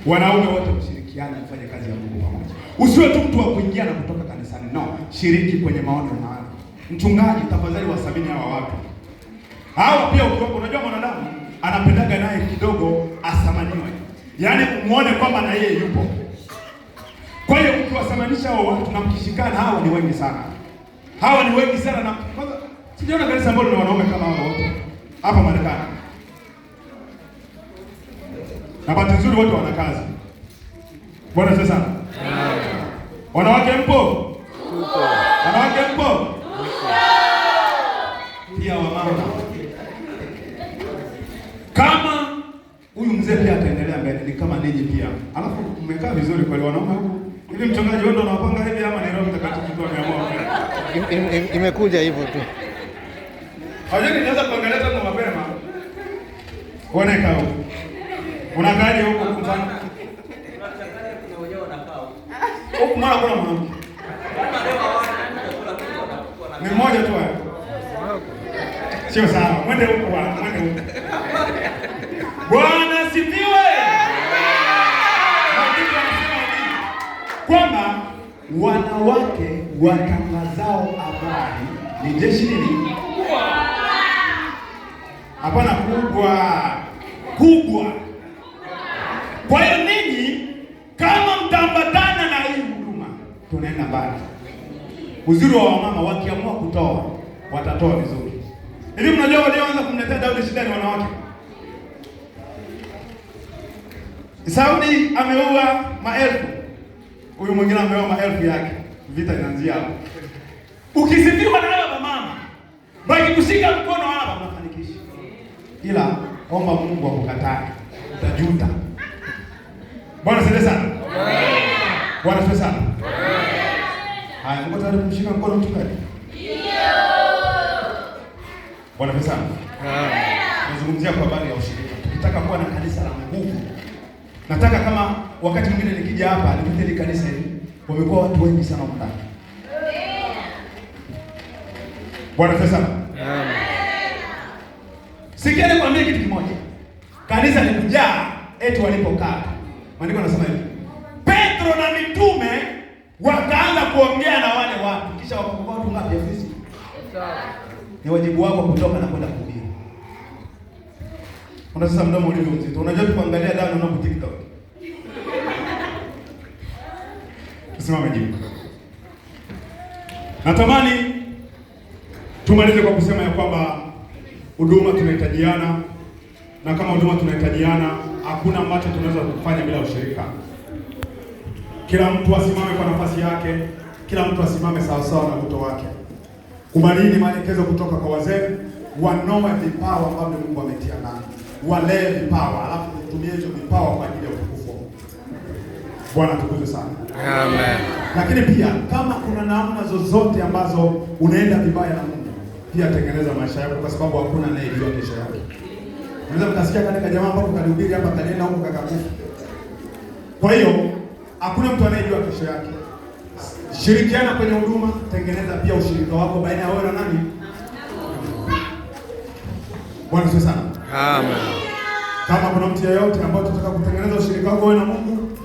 Wanaume wote mshirikiane kufanya kazi ya Mungu pamoja. Usiwe tu mtu wa kuingia na kutoka kanisani. No, shiriki kwenye maono ya mahali. Mchungaji, tafadhali wasamini hawa watu. Hawa pia ukiwapo, unajua mwanadamu anapendaga naye kidogo asamaniwe. Yaani muone kwamba na yeye yupo. Kwa hiyo ukiwasamanisha hao watu na mkishikana, hawa ni wengi sana. Hawa ni wengi sana na kwanza sijaona kanisa ambalo lina wanaume kama hao wote hapa Marekani. Na bahati nzuri wote wana kazi. Bwana sasa. Wanawake mpo? Tupo. Wanawake mpo? Pia wamama. Kama huyu mzee pia ataendelea mbele ni kama ninyi pia. Alafu mmekaa vizuri kwa wanaume huko. Ili mchungaji wewe ndo unapanga hivi ama ni Roho Mtakatifu ndio ameamua? Imekuja hivyo tu. Hajeni nianza kuangalia tangu mapema. Kuone kao. Unakaje huko mfano? Unachanganya kuna wenyewe wanakao. Huko mara kuna mwanamke. Ni mmoja tu hapo. Sio sawa. Mwende huko bwana, mwende huko. Bwana sifiwe. Kwamba wanawake watangazao habari ni jeshi nini? Hapana, kubwa. Kwa hiyo ninyi kama mtambatana na hii huduma, tunaenda mbali. Uzuri wa wamama wakiamua kutoa, watatoa vizuri. Hivi mnajua walioanza kumletea Daudi shida ni wanawake. Saudi ameua maelfu. Huyu mwingine ameoa maelfu yake. Vita inaanzia hapo. Ukisifiwa na hawa mama, baki kushika mkono hapa unafanikisha. Ila omba Mungu akukatae. Utajuta. Bwana asifiwe sana. Amen. Bwana asifiwe sana. Amen. Haya, mko tayari kumshika mkono mchungaji? Ndio. Bwana asifiwe sana. Amen. Nazungumzia kwa habari ya ushirika. Tukitaka kuwa na kanisa la nguvu. Nataka kama wakati mwingine nikija hapa nipite ile kanisa hili, wamekuwa watu wengi sana huko ndani. Bwana asifiwe sana. Amen. Sikia nikwambie kitu kimoja. Kanisa ni kujaa eti walipokaa. Maandiko yanasema hivi. Petro na mitume wakaanza kuongea na wale watu. Kisha wakakuwa watu ngapi ofisi? Ni wajibu wako kutoka na kwenda kuhubiri. Una sasa mdomo ulivyo mzito. Unajua kuangalia dawa na unapo TikTok. Usimame jibu. Natamani tumalize kwa kusema ya kwamba huduma tunahitajiana, na kama huduma tunahitajiana, hakuna ambacho tunaweza kufanya bila ushirika. Kila mtu asimame kwa nafasi yake, kila mtu asimame sawa sawa na mto wake. Kubalini maelekezo kutoka kwa wazee, wanoe vipawa ambavyo Mungu ametia ndani. Walee vipawa, alafu kutumia hizo vipawa kwa ajili ya utukufu. Bwana tukuze sana. Amen. Lakini pia kama kuna namna zozote ambazo unaenda vibaya na Mungu, pia tengeneza maisha yako, kwa sababu hakuna anayejua kesho yake. Unaweza mkasikia katika jamaa ambao kalihubiri hapa kalienda huko kakakufa. Kwa hiyo hakuna mtu anayejua kesho yake. Shirikiana kwenye huduma, tengeneza pia ushirika wako baina ya wewe na nani? Bwana asifiwe sana. Amen. Kama kuna mtu yeyote ambaye tunataka kutengeneza ushirika wako wewe na Mungu,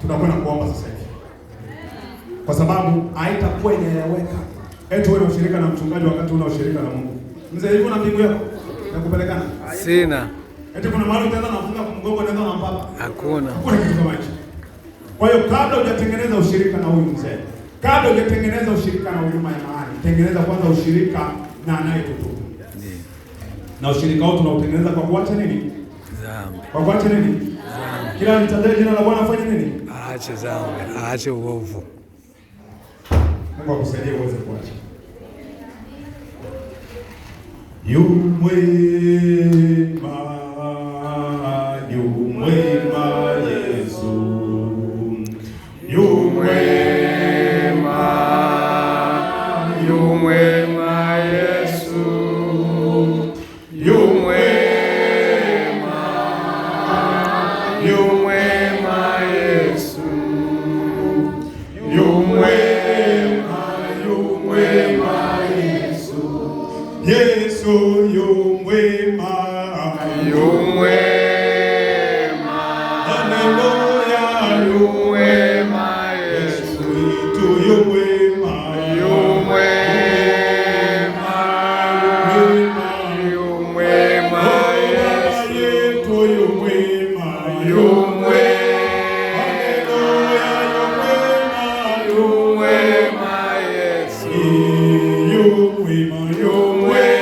tunakwenda kuomba sasa hivi. kwa sababu haitakuwa inaeleweka. Eti wewe ushirika na mchungaji wakati una ushirika na Mungu. Mzee, hivi una mbingu yako ya kupelekana? Sina. Eti kuna mahali utaenda na funga mgongo naenda na mpaka? Hakuna. Hakuna kitu kama hicho. Kwa hiyo kabla hujatengeneza ushirika na huyu mzee, kabla hujatengeneza ushirika na huduma ya mahali, tengeneza kwanza ushirika na anayekutuma. Ndiyo. Na ushirika huo tunautengeneza kwa kuacha nini? Dhambi. Kwa kuacha nini? Dhambi. Kila nitaje jina la Bwana afanye nini? Aache dhambi, aache uovu. Mungu akusaidie uweze kuacha. Yu mwema Yesu. Yu mwema Yesu. Yu mwema Yesu. Yu mwema Yesu. Yesu yu mwema. Yu mwema. Haleluya yu mwema Yesu. Tu yu mwema. Yu mwema. Yu mwema yetu yu mwema. Yu mwema. Haleluya yu mwema Yesu. Yu mwema. Yu mwema.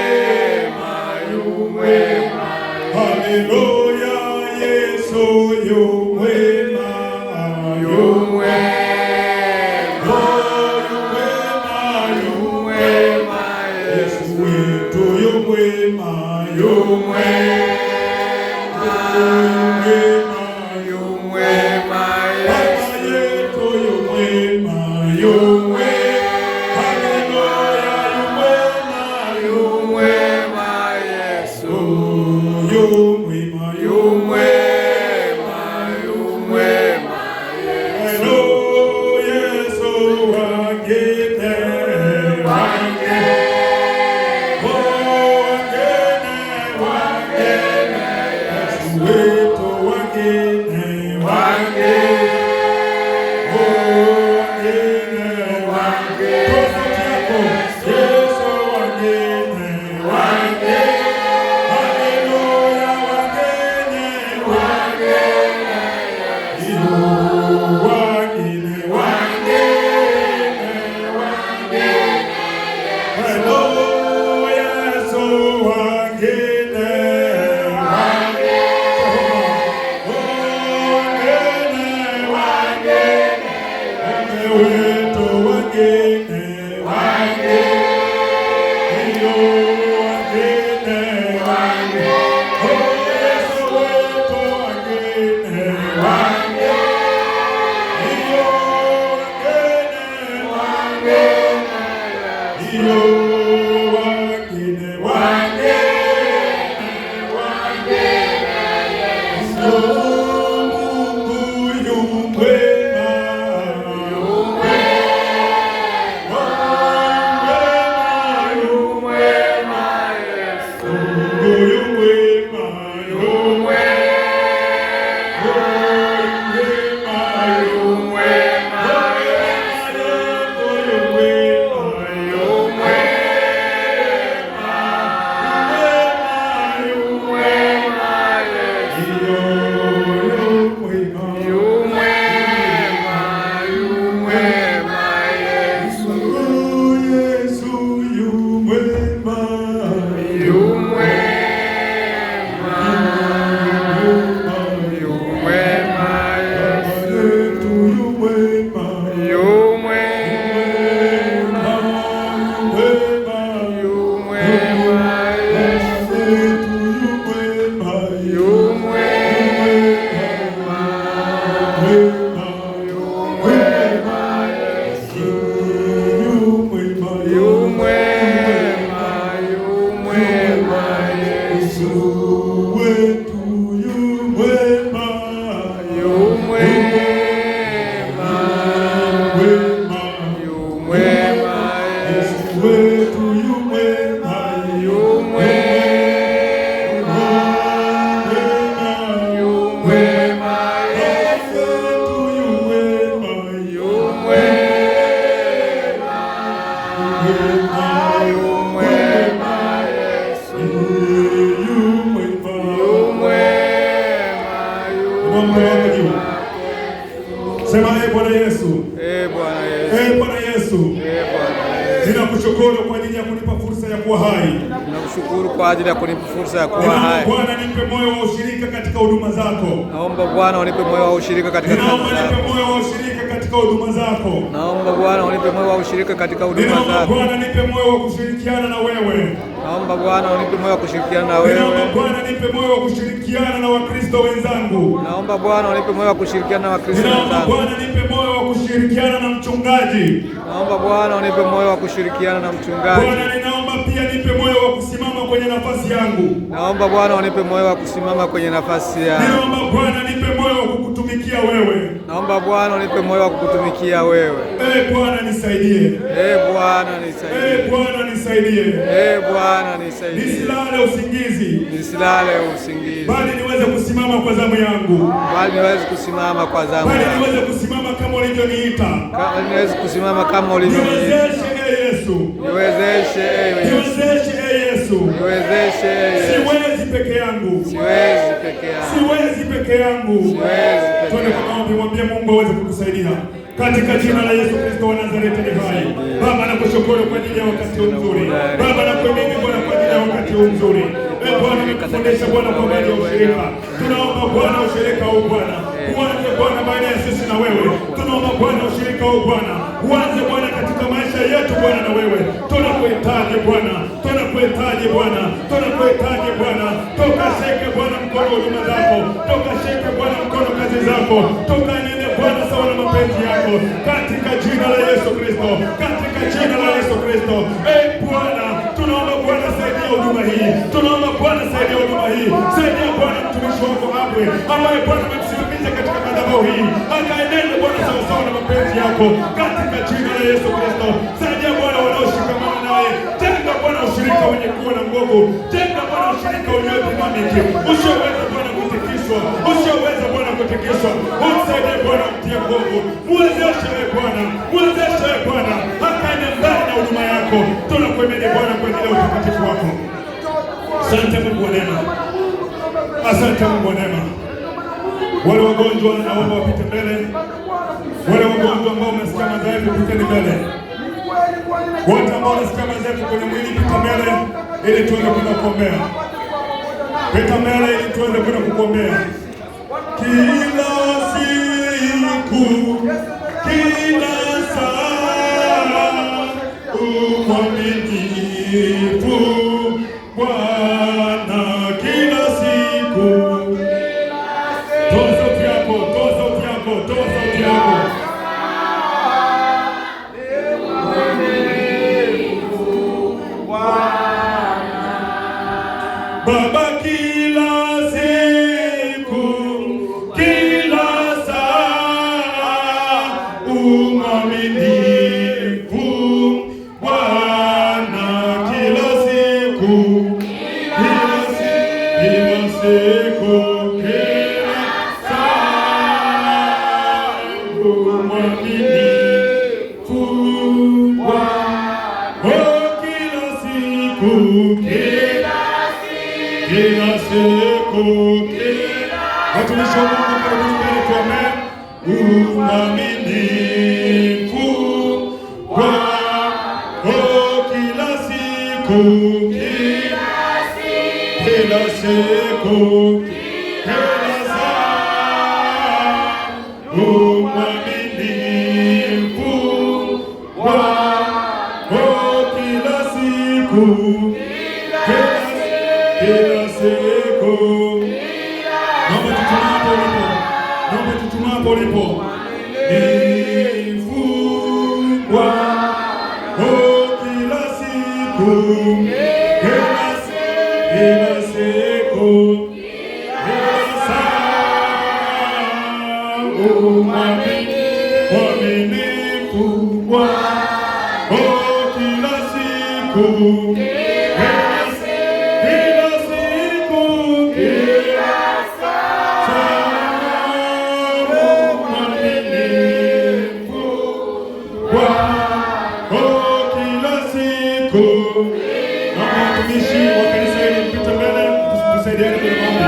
Yu mwema. Haleluya Yesu yu mwema. Yu mwema. Yu mwema Yesu wetu yu mwema. Yu mwema. Yu mwema Yesu yetu yu mwema. Yu mwema. Haleluya yu mwema Yesu. Yu mwema. Yu mwema. Yu mwema Yesu. Yesu wangine. Wangine. Yesu wetu wangine. Bwana Yesu. Bwana Yesu. Bwana Yesu. Ninakushukuru kwa ajili ya kunipa fursa ya kuwa hai. Ninakushukuru kwa ajili ya kunipa fursa ya kuwa hai. Bwana, nipe moyo wa ushirika katika huduma zako. Naomba Bwana unipe moyo wa ushirika katika huduma zako. Naomba nipe moyo wa ushirika katika huduma zako. Naomba Bwana unipe moyo wa ushirika katika huduma zako. Naomba Bwana nipe moyo wa kushirikiana na wewe. Naomba Bwana unipe moyo wa kushirikiana na wewe. Naomba Bwana nipe moyo wa kushirikiana na Wakristo wenzangu. Naomba Bwana unipe moyo wa kushirikiana na Wakristo wenzangu. Naomba Bwana nipe moyo wa kushirikiana na mchungaji. Naomba Bwana unipe moyo wa kushirikiana na mchungaji. Bwana, ninaomba pia nipe moyo wa kusimama kwenye nafasi yangu. Naomba Bwana unipe moyo wa kusimama kwenye nafasi yangu. Naomba Bwana nipe moyo wa kukutumikia wewe. Naomba Bwana unipe moyo wa kukutumikia wewe. Bwana nisaidie. Bwana nisaidie. Bwana nisaidie. Bwana nisaidie. Nisilale usingizi. Nisilale usingizi. Bali niweze kusimama kwa zamu yangu. Bali niweze kusimama kwa zamu yangu. Bali niweze kusimama kama ulivyoniita. Bali niweze kusimama kama ulivyoniita. Niwezeshe Yesu. Niwezeshe Yesu. Yesu. Niwezeshe Yesu. Siwezi peke yangu. Siwezi peke yangu. Siwezi peke yangu. Siwezi peke yangu. Twende kwa maombi, mwambie Mungu aweze kukusaidia. Katika jina la Yesu Kristo wa Nazareti ni hai. Baba, nakushukuru kwa ajili ya wakati mzuri. Baba, nakuamini Bwana kwa ajili ya wakati mzuri. Bwana, nimekufundisha Bwana kwa ajili ya ushirika. Tunaomba Bwana ushirika huu Bwana. Uanze Bwana baina ya sisi na wewe. Tunaomba Bwana ushirika huu Bwana. Uanze Bwana katika maisha yetu Bwana na wewe. Tunakuhitaji Bwana. Tunakuhitaji Bwana. Tunakuhitaji Bwana. Toka sheke Bwana mkono huduma zako. Toka sheke Bwana mkono kazi zako. Toka nene Bwana sawa na mapenzi yako. Katika jina la Yesu Kristo. Katika jina la Yesu Kristo. Bwana, tunaomba Bwana saidia huduma hii. Tunaomba Bwana saidia huduma hii. Saidia Bwana mtumishi wako Abwe ambaye Bwana umemsimamisha katika madhabahu hii. Akaenende Bwana sawa sawa na mapenzi yako. Katika jina la Yesu Kristo. Saidia Bwana wanaoshikamana naye. Jenga Bwana ushirika wenye kuwa na nguvu. Jenga Bwana ushirika wenye dinamiki. Usioweza Bwana kutikiswa. Usioweza Bwana kutikiswa. Umsaidie Bwana mtie nguvu. Muwezeshe Bwana. Muwezeshe Bwana. Akaende mbali na huduma yako. Tunakuamini Bwana kwa ajili ya utakatifu wako. Asante Mungu wa neema. Asante Mungu wa neema. Wale wagonjwa naomba wapite mbele. Wale wagonjwa ambao wamesikia madhaifu piteni mbele. Wote ambao wanasikia madhaifu kwenye mwili pita mbele ili tuweze kwenda kuombea. Pita mbele ili tuweze kwenda kukuombea. Kila siku, kila saa, umwaminifu Bwana kila siku. Toa sauti yako, toa sauti yako, toa sauti yako. Baba kila siku, kila saa, umwaminifu Bwana kila siku, kila siku, kila saa, umwaminifu Bwana kila siku, kila siku. Watumishi wa Mungu karibuni mbele tuombe. Uaminifu wako kila siku, kila siku, kila saa. Uaminifu wako kila siku, kila siku. Naomba tutumapo ulipo. Nifungwa kila siku, kila siku, kila saa. Uaminifu wako kila siku, watumishi wa kanisa hili mpita mbele, tusaidiane kwenye maombi.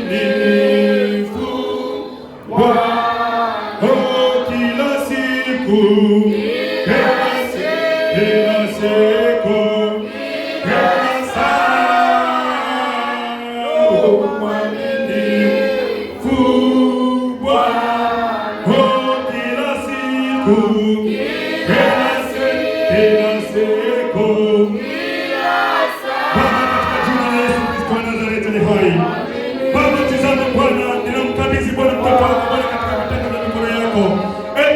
Uaminifu siku kila saa, mwaminifu Bwana, kila siku kila siku. Baba, katika jina la Yesu Kristo wa Nazareti ni hai. Baba, tazama Bwana, ninamkabidhi Bwana mtoto wako Bwana katika matendo na mikono yako.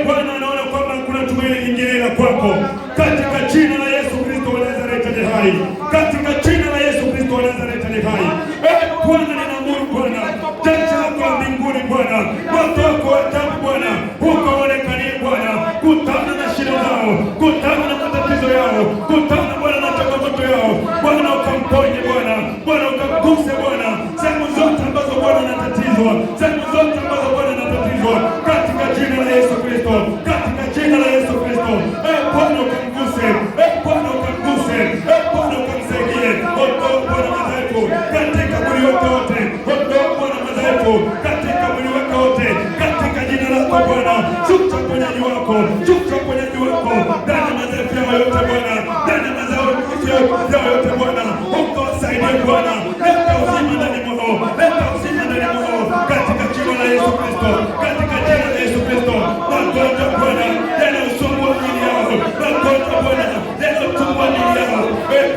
Bwana, naona kwamba kuna tumaini lingine la kwako. Katika jina la Yesu Kristo wa Nazareti ni hai. Katika jina la Yesu Kristo wa Nazareti ni hai. Bwana, ninaamuru Bwana, jeshi lako la mbinguni Bwana, watu wako wa ajabu Bwana, ukaonekanie Bwana, kutana na shida zao, kutana na matatizo yao, kutana Bwana na changamoto yao. Bwana, ukamponye Bwana, Bwana ukamguse Bwana, sehemu zote ambazo Bwana anatatizwa, sehemu zote ambazo Bwana anatatizwa, katika jina la Yesu Kristo, katika jina la Yesu Kristo. Bwana ukamguse, Bwana ukamguse, Bwana ukamsaidie. Ondoa Bwana madhaifu katika mwili wake wote, ondoa Bwana madhaifu katika mwili wake wote, katika jina lako Bwana. Shuka uponyaji wako, shuka uponyaji wako ndani ya madhaifu yao yote Bwana, ndani ya madhaifu yao yote Bwana, ukawasaidie Bwana, leta uzima ndani mwao, leta uzima ndani mwao, katika jina la Yesu Kristo, katika jina la Yesu Kristo. Magonjwa Bwana yanayosumbua miili yao, magonjwa Bwana yanayosumbua miili yao,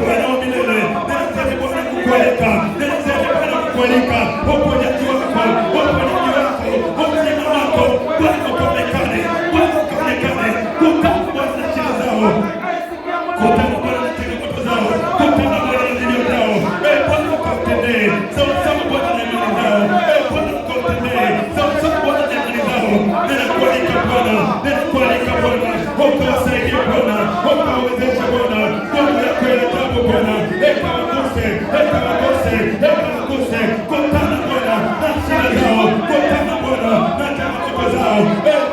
Bwana wa milele, ninazidi Bwana kukualika, ninazidi Bwana kukualika, uponyaji wako, uponyaji wako, uzima wako Bwana ukaonekane, Bwana ukaonekane, kutana Bwana na shida zao, kutana Bwana na changamoto zao, kutana Bwana na vilio vyao, Bwana ukawatendee sawasawa Bwana na imani zao, Bwana ukawatendee sawasawa Bwana na imani zao. Ninakualika Bwana, ninakualika Bwana, ukawasaidie Bwana, ukawawezeshe Bwana, Bwana yako ya ajabu Bwana, ekawaguse, ekawaguse, ekawaguse, kutana Bwana na shida zao, kutana Bwana na changamoto zao.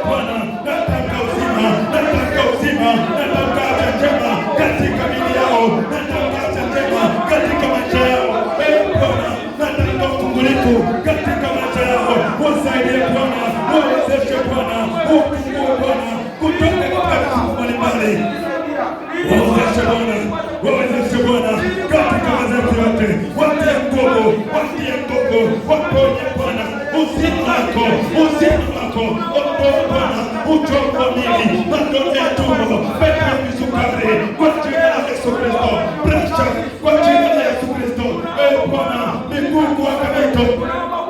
Bwana, nataka uzima, nataka uzima, nataka afya njema katika miili yao, nataka afya njema katika maisha yao. Bwana, nataka ufungulifu katika maisha yao. Wasaidie Bwana, wawezeshe Bwana, ufungue Bwana kutoka katika vifungo mbalimbali. Wawezeshe Bwana, wawezeshe Bwana katika madhaifu yote, watie nguvu, watie nguvu, waponye Bwana, uzima wako, uzima wako, ondoa Bwana uchovu wa miili, magonjwa ya tumbo, pepo ya kisukari, kwa jina la Yesu Kristo, presha, kwa jina la Yesu Kristo. Bwana, miguu wako moto,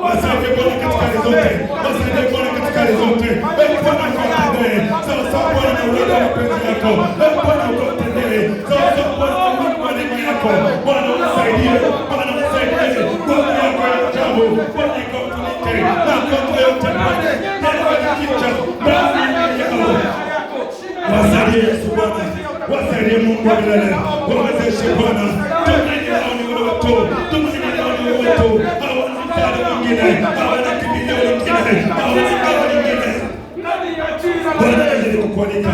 wasaidie Bwana katika hali zote, wasaidie Bwana katika hali zote. Bwana ukawatendee sawasawa Bwana na uwezo wa mapenzi yako, Bwana ukawatendee sawasawa Bwana na uwezo wa neema yako. Bwana usaidie, Bwana usaidie, Bwana yako ya ajabu, Bwana ikawafunike magonjwa yote Bwana yanayojificha ndani yao. Wasaidie Yesu Bwana, wasaidie Mungu wa milele, wawezeshe Bwana. Tumaini lao ni wewe tu, tumaini lao ni wewe tu. Hawana msaada mwingine, hawana kimbilio lingine, hawana ngao lingine. Bwana nazidi kukualika,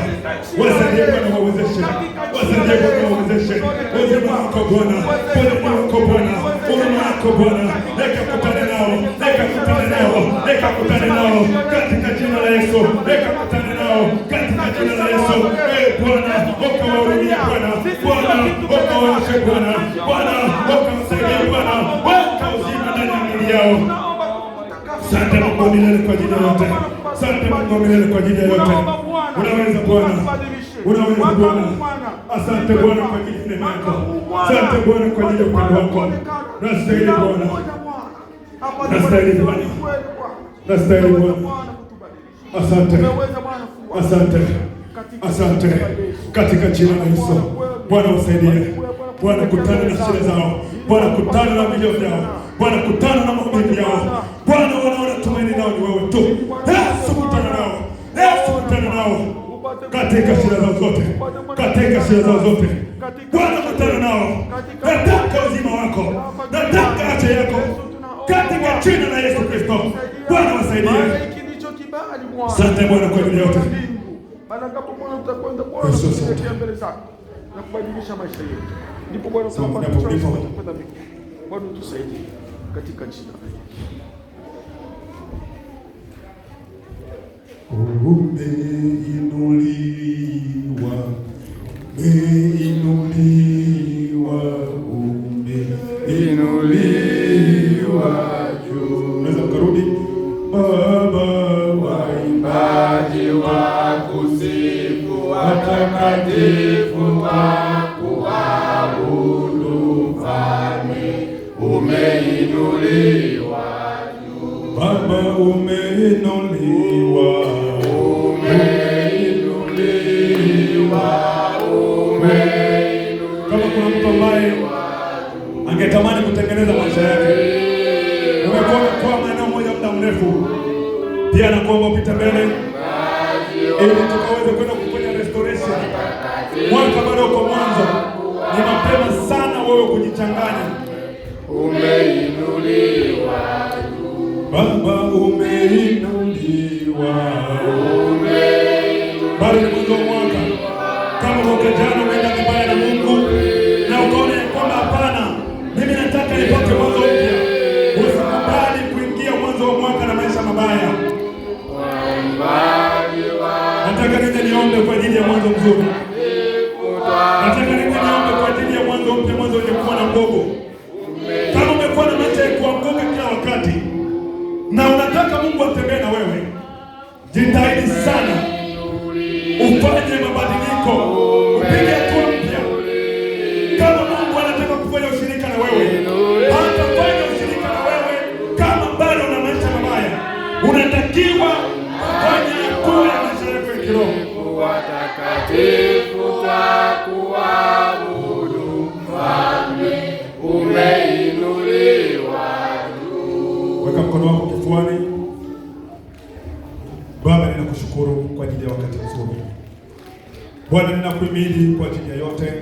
wasaidie Bwana, wawezeshe, wasaidie Bwana, wawezeshe uzima wako Bwana, uponyaji wako Bwana, huruma yako Bwana, lekakutane nao, lekakutane nao, lekakutane nao katika jina la Yesu, lekakutane nao katika jina la Yesu. Bwana ukawahurumie Bwana, Bwana ukawaoshe Bwana, Bwana ukawasaidie Bwana, weka uzima ndani ya miili yao. Asante Mungu wa milele kwa ajili ya yote. Asante Mungu wa milele kwa ajili ya yote. Unaweza Bwana, unaweza Bwana. Asante Bwana kwa ajili ya neema yako. Asante Bwana kwa ajili ya upendo wako. Nastahili Bwana, nastahili Bwana, nastahili Bwana. Asante, asante, asante katika jina la Yesu. Bwana usaidie Bwana, kutana na shida zao Bwana, kutana na vilio vyao Bwana, kutana na maumivu yao Bwana, wanaona tumaini lao ni wewe tu. Yesu kutana nao, Yesu kutana nao katika shida zao zote, katika shida zao zote Bwana, kutana nao. Nataka uzima wako, nataka afya yako katika jina la Yesu Kristo. Bwana wasaidie. Asante Bwana kwa ajili yote. Yesu asante. Na kubadilisha maisha yetu. Ndipo Bwana tunakwenda mbinguni. Bwana tusaidie katika jina la Yesu. Umeinuliwa umeinuliwa, umeinuliwa juu. Unaweza mkarudi. Baba, waimbaji wa kusifu, watakatifu wa kuabudu, Mfalme umeinuliwa juu. Baba, umeinuliwa, umeinuliwa. Kama kuna mtu ambaye angetamani kutengeneza maisha yake, umekuwa kwa maeneo moja muda mrefu, pia nakuomba upite mbele ili tukaweze kwenda kufanya restoration. Mwaka bado uko mwanzo, ni mapema sana wewe kujichanganya. Umeinuliwa Baba, umeinuliwa, bado ni mwanzo wa mwaka. Kama mwaka jana umeenda vibaya na Mungu na ukaona ya kwamba hapana, mimi nataka nipate mwanzo mpya, usikubali kuingia mwanzo wa mwaka na maisha mabaya. Nataka nije niombe kwa ajili ya mwanzo mzuri. Nataka nije niombe kwa ajili ya mwanzo mpya, mwanzo wenye kuwa na nguvu. Kama umekuwa na maisha ya kuanguka kila wakati na unataka Mungu atembee na wewe, jitahidi sana ufanye mabadiliko, upige hatua mpya. Kama Mungu anataka kufanya ushirika na wewe, hatafanya ushirika na wewe kama bado una maisha mabaya. Unatakiwa kufanya hatua ya maisha yako ya kiroho. Watakatifu wa kuabudu, Mfalme umeinuliwa juu. Weka mkono wako kifuani. Baba, ninakushukuru kwa ajili ya wakati mzuri. Bwana, ninakuhimidi kwa ajili ya yote.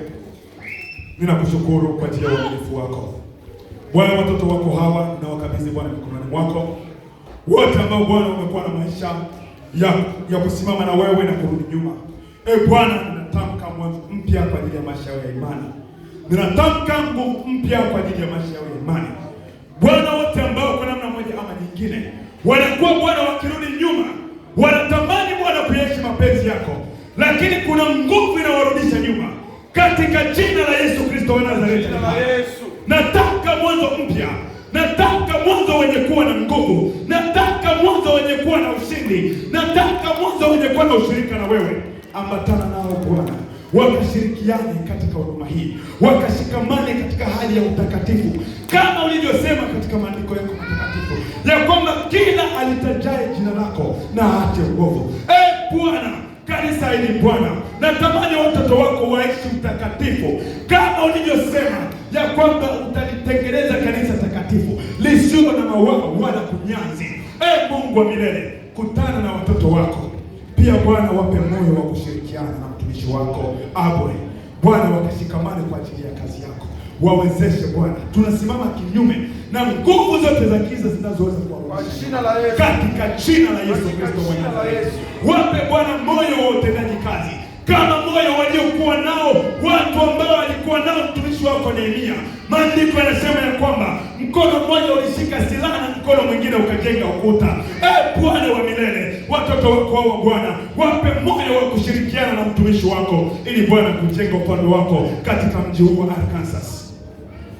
Ninakushukuru kwa ajili ya uaminifu wako. Bwana, watoto wako hawa ninawakabidhi Bwana mikononi mwako. Wote ambao Bwana wamekuwa na maisha ya kusimama na wewe na kurudi nyuma. Bwana, ninatamka mwanzo mpya kwa ajili ya maisha yao ya imani. Ninatamka nguvu mpya kwa ajili ya maisha yao ya imani. Bwana, wote ambao kwa namna moja ama nyingine wanakuwa Bwana wakirudi nyuma, wanatamani Bwana kuyaishi mapenzi yako, lakini kuna nguvu inawarudisha nyuma, katika jina la Yesu Kristo wa Nazareti. Nataka mwanzo mpya, nataka mwanzo wenye kuwa na nguvu, nataka mwanzo wenye kuwa na ushindi, nataka mwanzo wenye kuwa na ushirika na wewe. Ambatana nao Bwana, wakashirikiane katika huduma hii, wakashikamane katika hali ya utakatifu, kama ulivyosema katika maandiko yako matakatifu ya kwamba kila alitajaye jina lako na aache uovu. Bwana, kanisa hili Bwana, natamani watoto wako waishi utakatifu kama ulivyosema ya kwamba utalitengeneza kanisa takatifu lisilo na mawaa wala kunyanzi. Mungu wa milele, kutana na watoto wako pia Bwana, wape moyo wa kushirikiana na mtumishi wako Abwe Bwana, wakashikamane kwa ajili ya kazi yako. Wawezeshe Bwana, tunasimama kinyume na nguvu zote za giza zinazoweza kuwarudisha katika jina la Yesu Kristo wa Nazareti. Wape Bwana moyo wa utendaji kazi kama moyo waliokuwa nao watu ambao walikuwa nao mtumishi wako Nehemia. Maandiko yanasema ya kwamba mkono mmoja ulishika silaha na mkono mwingine ukajenga ukuta. Bwana wa milele, watoto wako hao Bwana, wape moyo wa kushirikiana na mtumishi wako ili Bwana kujenga upande wako katika mji huu wa Arkansas.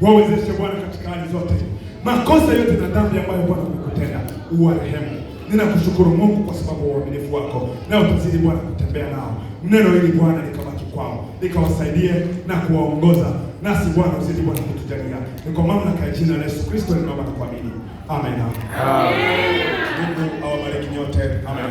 Wawezeshe Bwana katika hali zote, makosa yote na dhambi ambayo Bwana umekutenda uwarehemu. Ninakushukuru Mungu kwa sababu ya uaminifu wako, na utazidi Bwana kutembea nao. Neno hili Bwana likabaki kwao, likawasaidie na kuwaongoza. Nasi Bwana uzidi Bwana kutujalia. Ni kwa mamlaka ya jina la Yesu Kristo ninaomba na kuamini. Amen. Mungu awabariki nyote. Amen.